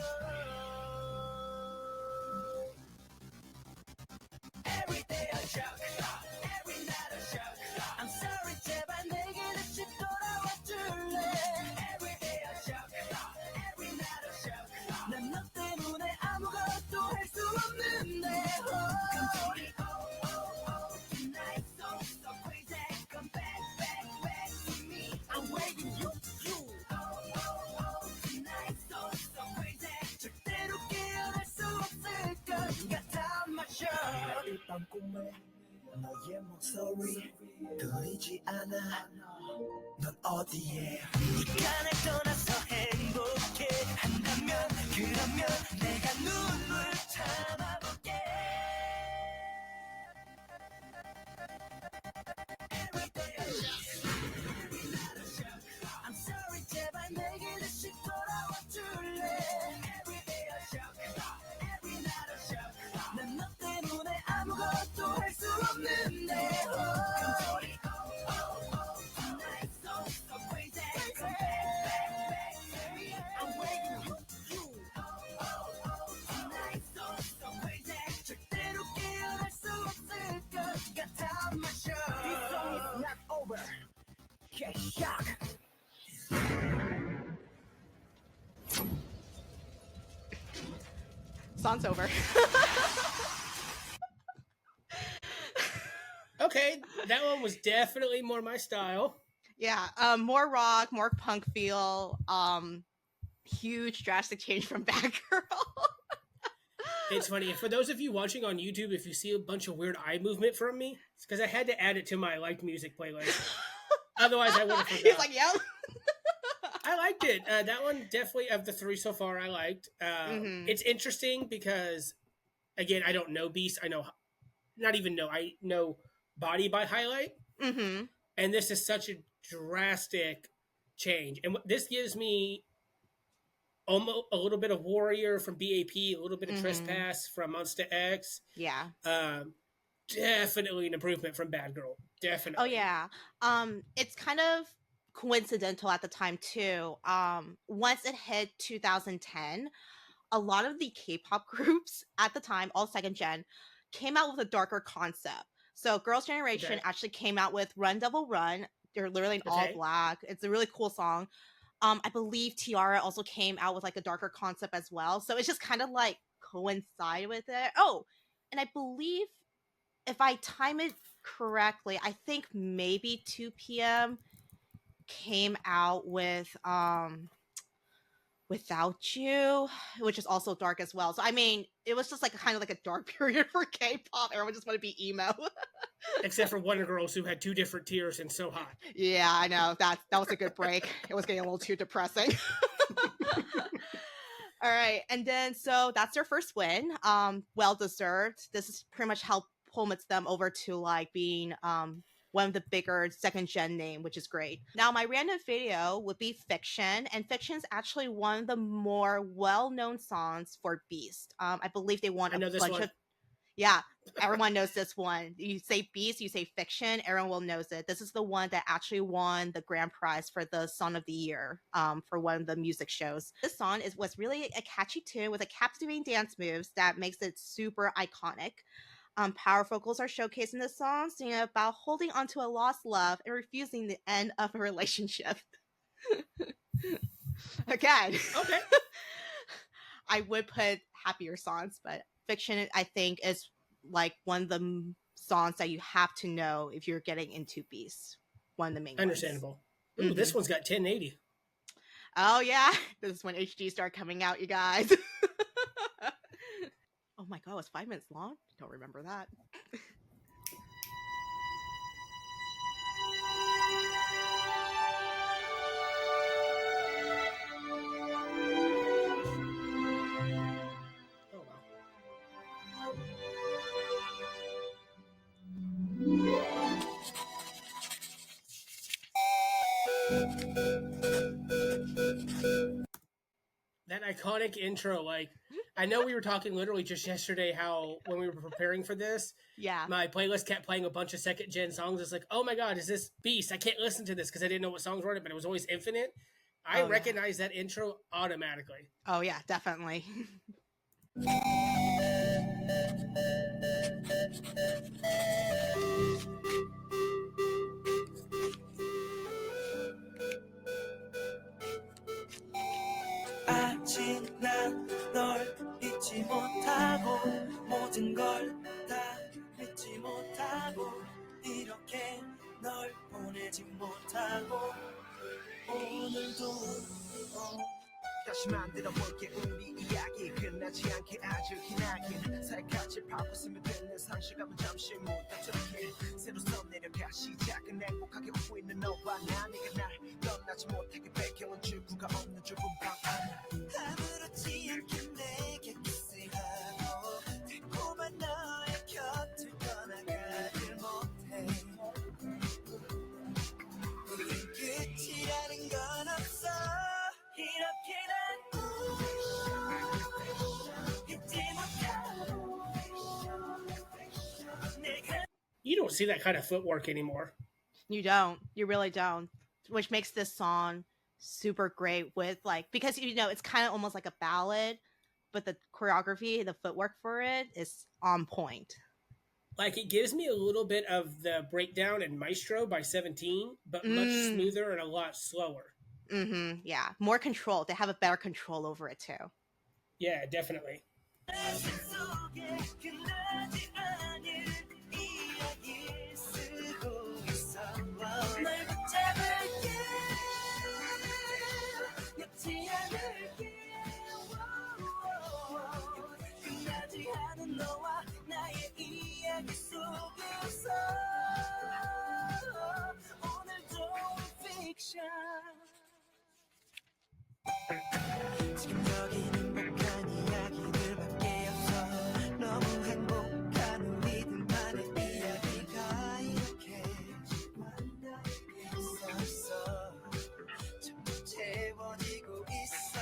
Every day I shock, every night I shock. I'm sorry, 제발 내게 다시 돌아와 줄래. Every day I shock, every night I shock. 난 너 때문에 아무것도 할 수 없는데. Come to me, tonight so crazy. Come back 밤 꿈에 너의 목소리 들리지 않아 넌 어디에 네가 날 떠나서 행복해 한다면 그러면 내가 눈물 참아볼게 I'm sorry 제발 내게 다시 돌아와 줄래 Everyday a shock Every night a shock 난 너 때문에 아무것도 할 수 없는데 금소리 Tonight so crazy Come back baby I'm waiting for you Tonight so crazy 절대로 깨어날 수 없을 것 같아 my show This song is not over Get shocked Song's over. Okay, that one was definitely more my style. Yeah, more rock, more punk feel. Huge drastic change from Bad Girl. It's funny. For those of you watching on YouTube, if you see a bunch of weird eye movement from me, it's because I had to add it to my liked music playlist. Otherwise, I would have forgot. He's like, yep. I liked it. That one definitely, of the three so far, I liked. It's interesting because, again, I don't know Beast. I know, not even know. I know Body by Highlight. Mm-hmm. And this is such a drastic change. And this gives me almost a little bit of Warrior from BAP, a little bit of Trespass from Monsta X. Yeah. Definitely an improvement from Bad Girl. Definitely. Oh yeah. It's kind of coincidental at the time too. Once it hit 2010, a lot of the K-pop groups at the time, all second gen, came out with a darker concept. So Girls' Generation actually came out with Run Devil Run. They're literally in all black. It's a really cool song. I believe Tiara also came out with like a darker concept as well. So it's just kind of like coincide with it. Oh, and I believe if I time it correctly, I think maybe 2 p.m. came out with Without You, which is also dark as well. So I mean, it was just like kind of like a dark period for K-pop. Everyone just wanted to be emo. Except for Wonder Girls, who had 2 different tiers and So Hot. Yeah, I know. That was a good break. It was getting a little too depressing. All right, and then so that's their first win. Well deserved. This is pretty much how plummets them over to like being one of the bigger second gen name, which is great. Now, my random video would be Fiction, and Fiction is actually one of the more well-known songs for Beast. I believe they won a bunch of. Yeah, everyone knows this one. You say Beast, you say Fiction, everyone will knows it. This is the one that actually won the grand prize for the Song of the Year for one of the music shows. This song was really a catchy tune with a captivating dance moves that makes it super iconic. Power vocals are showcased in the song, singing about holding onto a lost love and refusing the end of a relationship. Again, okay. I would put happier songs, but Fiction, I think, is like one of the songs that you have to know if you're getting into Beast. One of the main Understandable. ones. Ooh, this one's got 1080. Oh, yeah. This is when HD started coming out, you guys. Oh my god, it was 5 minutes long? Don't remember that. Oh, wow. That iconic intro, like, I know we were talking literally just yesterday how when we were preparing for this, my playlist kept playing a bunch of second gen songs. It's like, oh my god, is this Beast? I can't listen to this because I didn't know what songs were in it, but it was always Infinite. I recognize that intro automatically. Oh yeah, definitely. 아직 난 널 잊지 못하고 모든 걸 다 믿지 못하고 이렇게 널 보내지 못하고 오늘도 다시 만들어 볼게 우리 이야기 끝나지 않게 아주 기나긴 살갗을 파고스며 듣는 상실감은 잠시 묻어두길 새로 써내려가 시작은 행복하게 웃고 있는 너와 나 네가 날 떠나지 못하게 배경은 출구가 없는 좁은 방 안에 아무렇지 않게 내게 키스하고 달콤한 너의 곁을 떠나가질 못해 우린 끝이라는 건 없어 이렇게 난 잊지 못하고 내가 You don't see that kind of footwork anymore. You don't. You really don't. Which makes this song super great with like because you know it's kind of almost like a ballad, but the choreography, the footwork for it is on point. Like it gives me a little bit of the breakdown in Maestro by 17, but much smoother and a lot slower. Mm-hmm. Yeah, more control. They have a better control over it too. Yeah, definitely. 지금 여기는 행복한 이야기들밖에 없어 너무 행복한 우리들만의 이야기가 이렇게 있었어 점점 채워지고 있어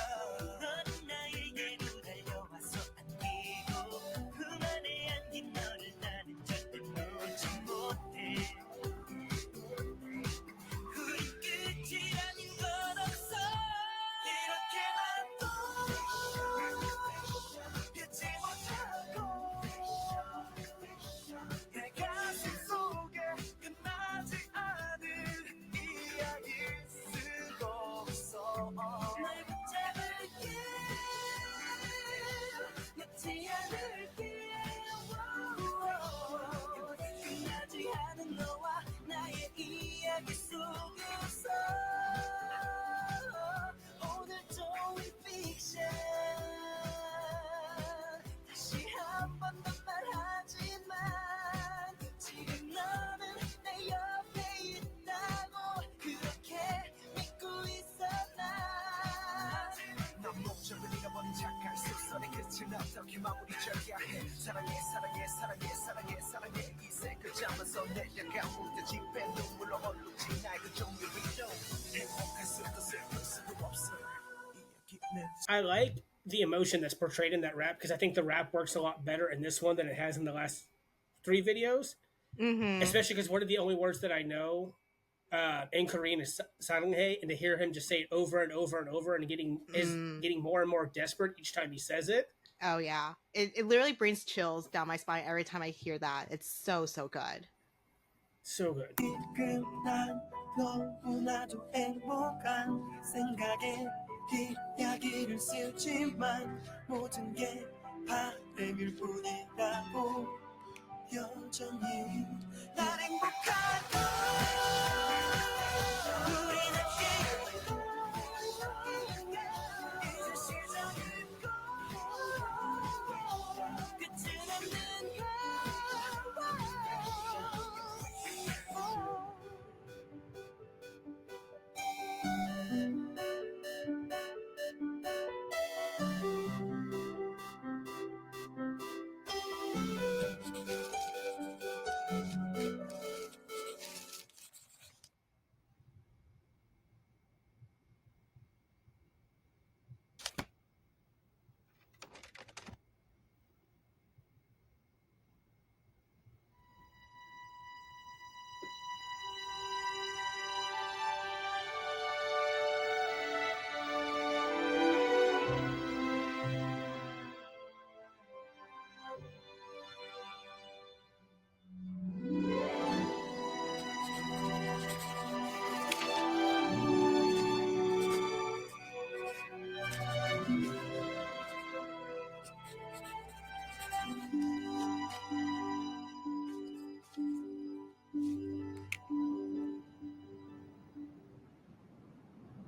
너는 나에게로 달려와서 안기고 품 안에 안긴 너를 나는 절대 놓지 못해 우리 끝이라는 건 없어 이렇게만 또 잊지 못하고 내 가슴 속에 끝나지 않은 이야기를 쓰고서 날 붙잡을게 놓지 않을게 끝나지 않은 너와 나의 이야기 속에서 오늘도 픽션 다시 한 번 더 말하지만 지금 너는 내 옆에 있다고 그렇게 믿고 있어 난 목적을 잃어버린 착각 습선의 끝은 어떻게 마무리 져야 해 사랑해 사랑해 사랑해 사랑해 사랑해 이 색을 잡아서 내려가 무뎌진 배 눈물로 얼룩진 나의 그 종류 위로 행복할 수도 슬플 수도 없어 I like the emotion that's portrayed in that rap because I think the rap works a lot better in this one than it has in the last 3 videos. Mm-hmm. Especially because one of the only words that I know in Korean is "saranghae," and to hear him just say it over and over and over and getting more and more desperate each time he says it. Oh yeah, it literally brings chills down my spine every time I hear that. It's so good. So good. 지금 난 너무나도 행복한 생각에 이야기를 쓰지만 모든 게 바램일 뿐이라고 여전히 난 행복하고 우리 함께 이제 시작을 끝은 없는 걸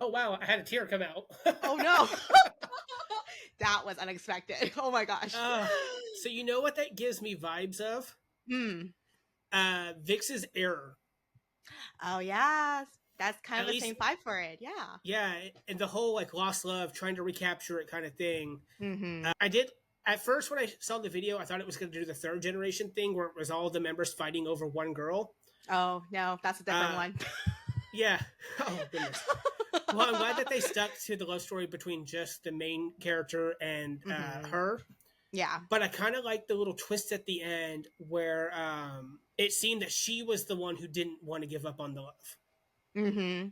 Oh wow, I had a tear come out. Oh no. that was unexpected. Oh my gosh. So you know what that gives me vibes of? Vix's Error. Oh yeah, that's kind At of the least, same vibe for it. Yeah. yeah, and the whole like lost love, trying to recapture it kind of thing. Mm-hmm. I did at first when I saw the video, I thought it was going to do the third generation thing where it was all the members fighting over one girl. Oh no, that's a different one. Yeah. Oh goodness. Well, I'm glad that they stuck to the love story between just the main character and her. Yeah. But I kind of like the little twist at the end where it seemed that she was the one who didn't want to give up on the love. Mm-hmm.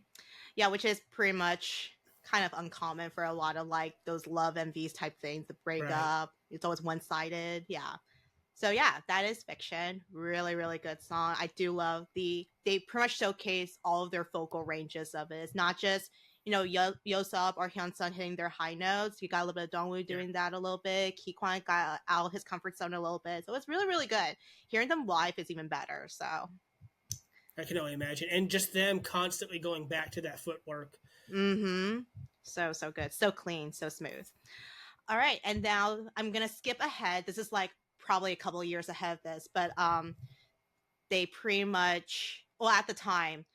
Yeah, which is pretty much kind of uncommon for a lot of like those love envies type things. The breakup, it's always one sided. Yeah. So yeah, that is Fiction. Really, really good song. I do love they pretty much showcase all of their vocal ranges of it. It's not just, Yosub or Hyunsung hitting their high notes. You got a little bit of Dongwoo doing that a little bit. Kikwan got out of his comfort zone a little bit. So it's really, really good. Hearing them live is even better. So I can only imagine. And just them constantly going back to that footwork. mm-hmm. So good. So clean, so smooth. All right, and now I'm gonna skip ahead. This is like probably a couple of years ahead of this, but they pretty much, well, at the time,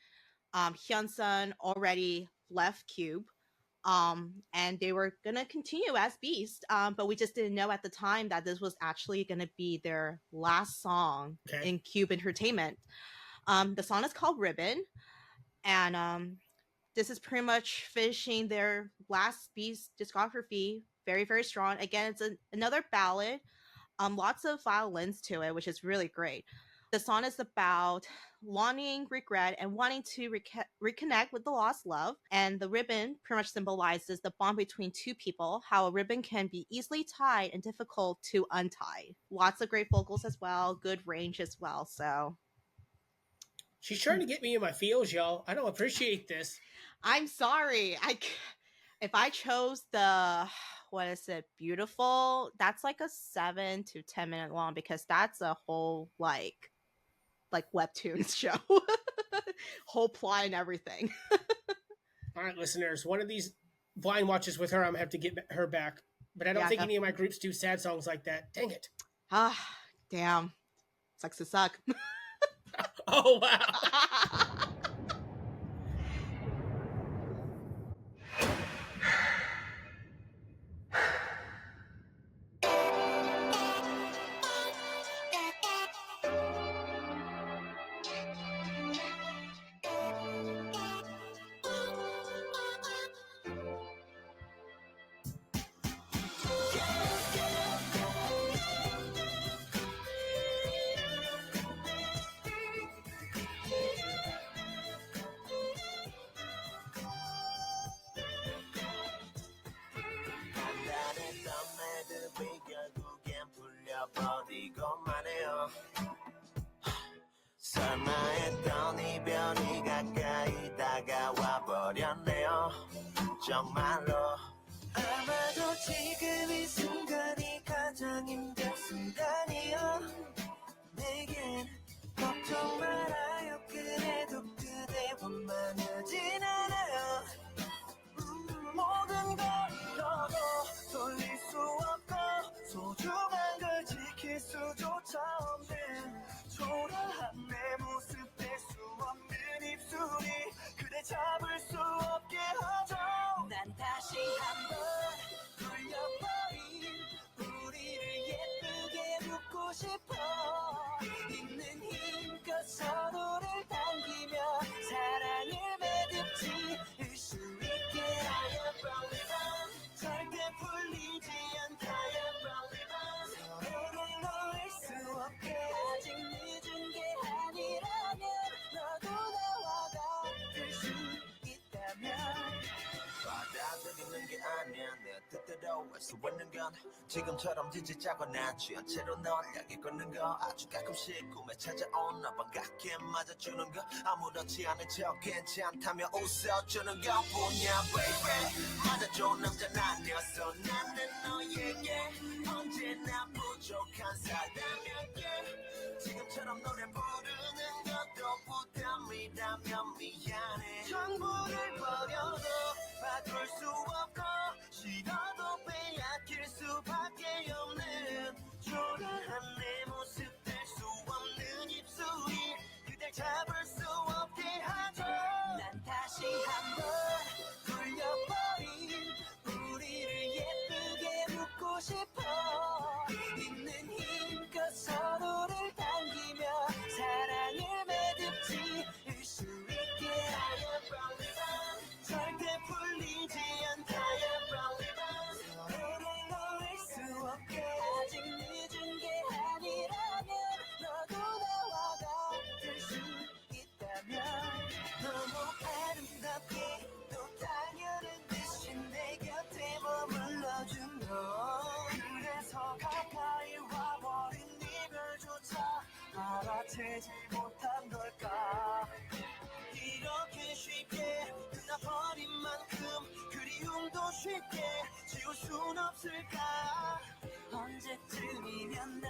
Hyunsun already left Cube, and they were gonna continue as Beast, but we just didn't know at the time that this was actually gonna be their last song in Cube Entertainment. The song is called Ribbon, and this is pretty much finishing their last Beast discography. Very, very strong. Again, it's another ballad. Lots of violins to it, which is really great. The song is about longing, regret, and wanting to reconnect with the lost love. And the ribbon pretty much symbolizes the bond between two people, how a ribbon can be easily tied and difficult to untie. Lots of great vocals as well, good range as well. So she's trying to get me in my feels, y'all. I don't appreciate this. I'm sorry. If I chose the, what is it, Beautiful, that's like a 7 to 10 minute long, because that's a whole like webtoons show. Whole plot and everything. All right, listeners, one of these blind watches with her, I'm gonna have to get her back. But I don't think any of my groups do sad songs like that. Dang it. Damn. Sucks to suck. Oh wow. 설마 했던 이별이 가까이 다가와 버렸네요. 정말로 아마도 지금 이 순간이 가장 힘든 순간이요. 내겐 걱정 말아요. 그래도 그대와 만나진 않아요. 모든 걸 잃어도 돌릴 수 없고 소중한 걸 지킬 수조차 없는 초라한 내 모습 뗄 수 없는 입술이 그대 잡을 수 없게 하죠. 난 다시 한번 돌려버린 우리를 예쁘게 묻고 싶어. 있는 힘껏 서로를 당기며 사랑을 매듭지 수 있게 하여 벌리던 절대 풀리지 않다 서로를 놓을 수 없게 아직 늦은 게 아니라면 너도 나와 같을 수 있다면 받아들이는 게 아니야 내 뜻대로 할 수 있는 건 지금처럼 지지자고 난 취한 채로 널 향해 걷는 거 아주 가끔씩 꿈에 찾아온 너 반갑게 맞아주는 거 아무렇지 않은 척 괜찮다며 웃어주는 것뿐이야 baby 맞아줘 남자는 아니었어 나는 너에게 언제나 부족한 사람이었게 지금처럼 노래 부르는 것도 부담이라면 미안해 전부를 버려도 바꿀 수 없고 싫어도 빼앗길 수 되지 못한 걸까 이렇게 쉽게 끝나버린 만큼 그리움도 쉽게 지울 순 없을까 언제쯤이면 난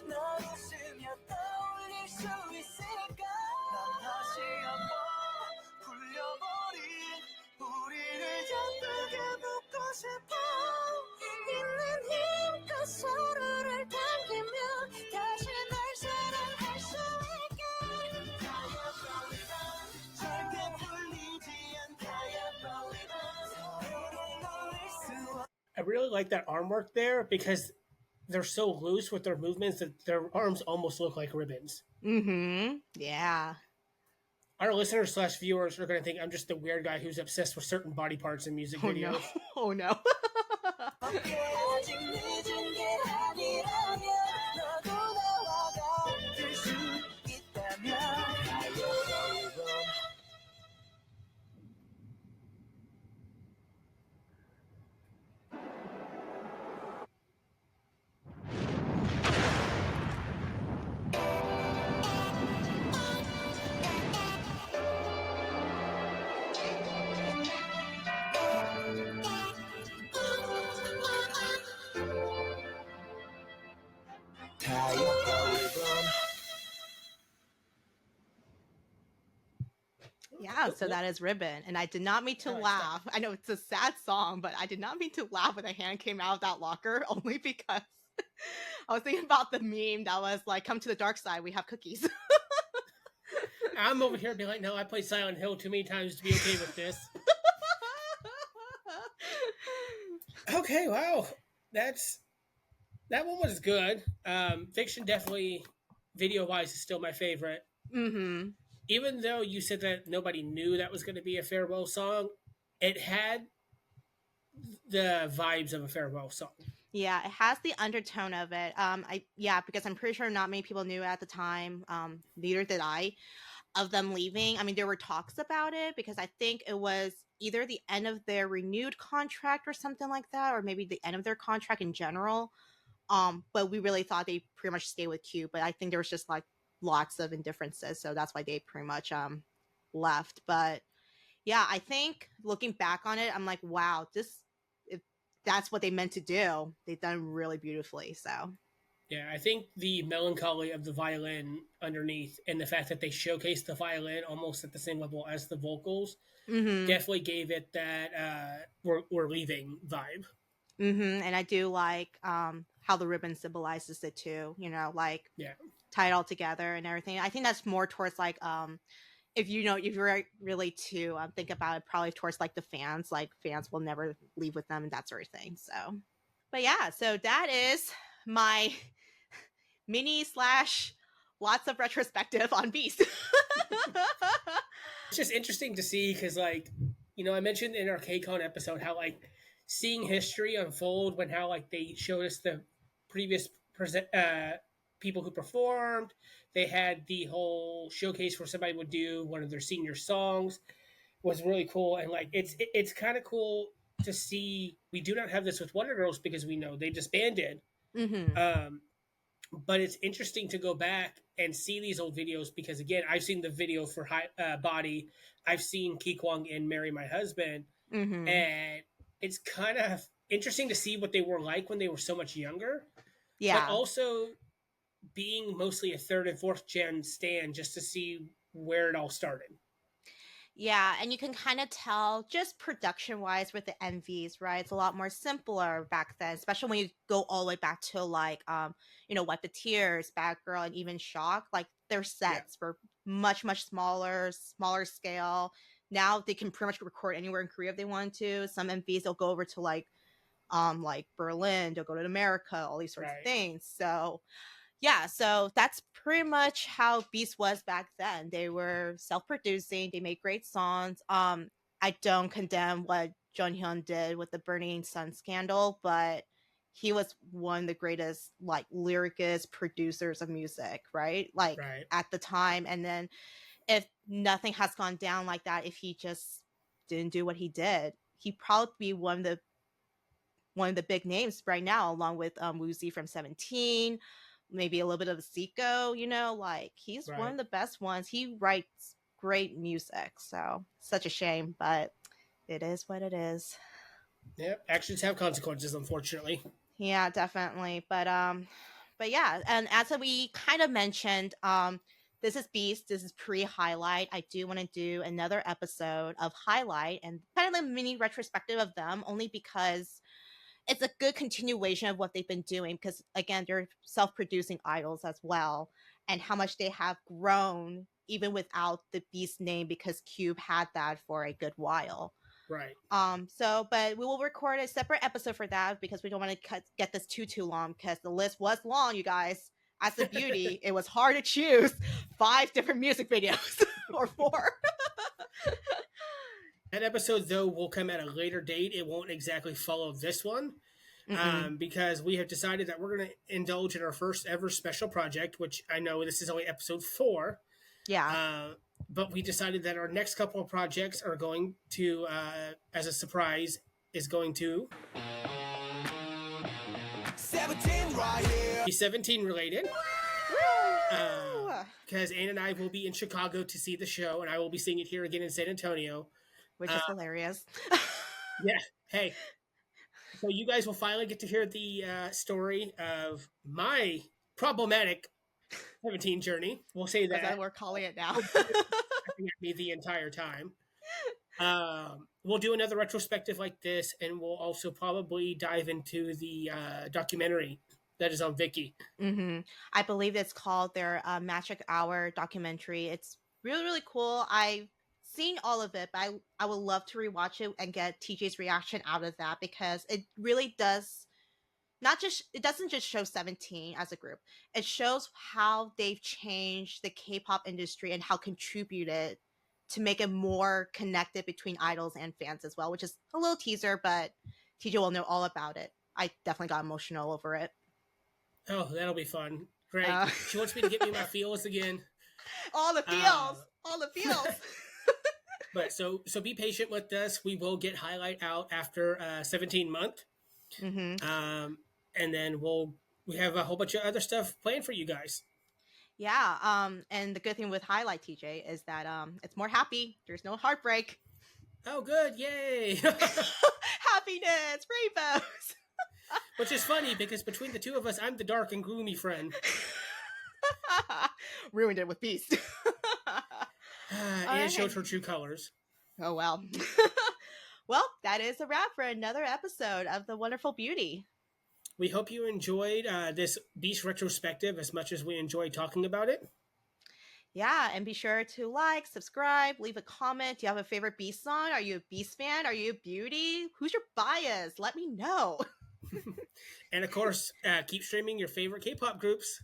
널 웃으며 떠올릴 수 있을까 난 다시 한번 풀려버린 우리를 예쁘게 묻고 싶어 있는 힘껏 서로를 당기며 다시 날 사랑할 수 있게 절대 풀리지 않다야 서로를 놓을 수 없 I really like that arm work there because they're so loose with their movements that their arms almost look like ribbons. Yeah. Our listeners slash viewers are going to think I'm just the weird guy who's obsessed with certain body parts in music videos. No. Oh no. 아직 늦은 게 아니라면 너도 나와 같을 수 있다면 Yeah, so that is Ribbon. And I did not mean to laugh. I know it's a sad song, but I did not mean to laugh when a hand came out of that locker only because I was thinking about the meme that was like, come to the dark side, we have cookies. I'm over here being like, no, I played Silent Hill too many times to be okay with this. Okay, wow. That one was good. Fiction definitely, video-wise, is still my favorite. Mm-hmm. Even though you said that nobody knew that was going to be a farewell song, it had the vibes of a farewell song. Yeah, it has the undertone of it. Because I'm pretty sure not many people knew at the time. Neither did I, of them leaving. I mean, there were talks about it because I think it was either the end of their renewed contract or something like that, or maybe the end of their contract in general. But we really thought they pretty much stay with Q. But I think there was just like lots of indifferences, so that's why they pretty much left. But yeah, I think looking back on it, I'm like, wow, if that's what they meant to do, they've done really beautifully. So yeah, I think the melancholy of the violin underneath and the fact that they showcased the violin almost at the same level as the vocals definitely gave it that we're leaving vibe. And I do like how the ribbon symbolizes it too, like tie it all together and everything. I think that's more towards like if you're really to think about it, probably towards like the fans, like fans will never leave with them and that sort of thing. So but yeah, so that is my mini / lots of retrospective on Beast. It's just interesting to see because like I mentioned in our KCON episode how like seeing history unfold when how like they showed us the previous people who performed. They had the whole showcase where somebody would do one of their senior songs. Was really cool, and like it's kind of cool to see. We do not have this with Wonder Girls because we know they disbanded. But it's interesting to go back and see these old videos because again, I've seen the video for Body. I've seen Kikwang in Marry My Husband, and it's kind of interesting to see what they were like when they were so much younger. Yeah. But also being mostly a third and fourth gen stan just to see where it all started. Yeah, and you can kind of tell just production wise with the MVs, right? It's a lot more simpler back then, especially when you go all the way back to like Wipe the Tears, Bad Girl, and even Shock. Like their sets were much smaller scale. Now they can pretty much record anywhere in Korea if they want to. Some MVs they'll go over to like Berlin, they'll go to America, all these sorts of things. So yeah, so that's pretty much how Beast was back then. They were self-producing, they made great songs. I don't condemn what Jonghyun did with the Burning Sun scandal, but he was one of the greatest like lyricists, producers of music, right? Like at the time. And then if nothing has gone down like that, if he just didn't do what he did, he'd probably be one of the big names right now, along with Woozy from 17, maybe a little bit of a Zico, like he's one Right. of the best ones. He writes great music, so such a shame, but it is what it is. Yep. Actions have consequences, unfortunately. Yeah, definitely. But yeah, and as we kind of mentioned, this is Beast. This is pre-highlight. I do want to do another episode of highlight and kind of a mini retrospective of them, only because it's a good continuation of what they've been doing. Because again, they're self-producing idols as well, and how much they have grown even without the Beast name, because Cube had that for a good while. Right. But we will record a separate episode for that, because we don't want to get this too long, because the list was long, you guys. As a beauty, it was hard to choose 5 different music videos or 4. That episode, though, will come at a later date. It won't exactly follow this one, because we have decided that we're going to indulge in our first ever special project, which I know this is only episode 4. Yeah. But we decided that our next couple of projects are going to, as a surprise, is going to 17 right here. be 17 related. Because Anne and I will be in Chicago to see the show, and I will be seeing it here again in San Antonio. Which is hilarious. Yeah. Hey. So you guys will finally get to hear the story of my problematic 17 journey. We'll say that. That's what we're calling it now. Laughing at me the entire time. We'll do another retrospective like this, and we'll also probably dive into the documentary that is on Viki. I believe it's called their Magic Hour documentary. It's really, really cool. I've seen all of it, but I would love to rewatch it and get TJ's reaction out of that, because it really does it doesn't just show 17 as a group. It shows how they've changed the K-pop industry and how contributed to make it more connected between idols and fans as well, which is a little teaser, but TJ will know all about it. I definitely got emotional over it. Oh, that'll be fun. Great. She wants me to get me my feels again. All the feels. All the feels. But so be patient with us. We will get highlight out after 17 month. And then we have a whole bunch of other stuff planned for you guys. Yeah. And the good thing with highlight, TJ, is that it's more happy. There's no heartbreak. Oh, good. Yay. Happiness, rainbows. Which is funny, because between the two of us, I'm the dark and gloomy friend. Ruined it with Beast. And showed her true colors. Oh, well. Well, that is a wrap for another episode of The Wonderful Beauty. We hope you enjoyed this Beast retrospective as much as we enjoyed talking about it. Yeah, and be sure to like, subscribe, leave a comment. Do you have a favorite Beast song? Are you a Beast fan? Are you a beauty? Who's your bias? Let me know. And of course, keep streaming your favorite K-pop groups.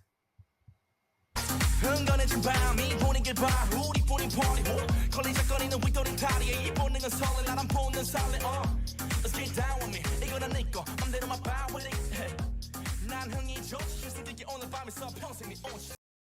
흥건해진 밤이 보는 길 봐 우리 뿐인 party 걸리적거리는 윗도린 다리에 이 본능은 설레 나란 본능 살래 Let's get down with me 이거는 네거 맘대로만 봐 with it 난 흥이 좋지 실수들이 오늘 밤에서 평생 네 오지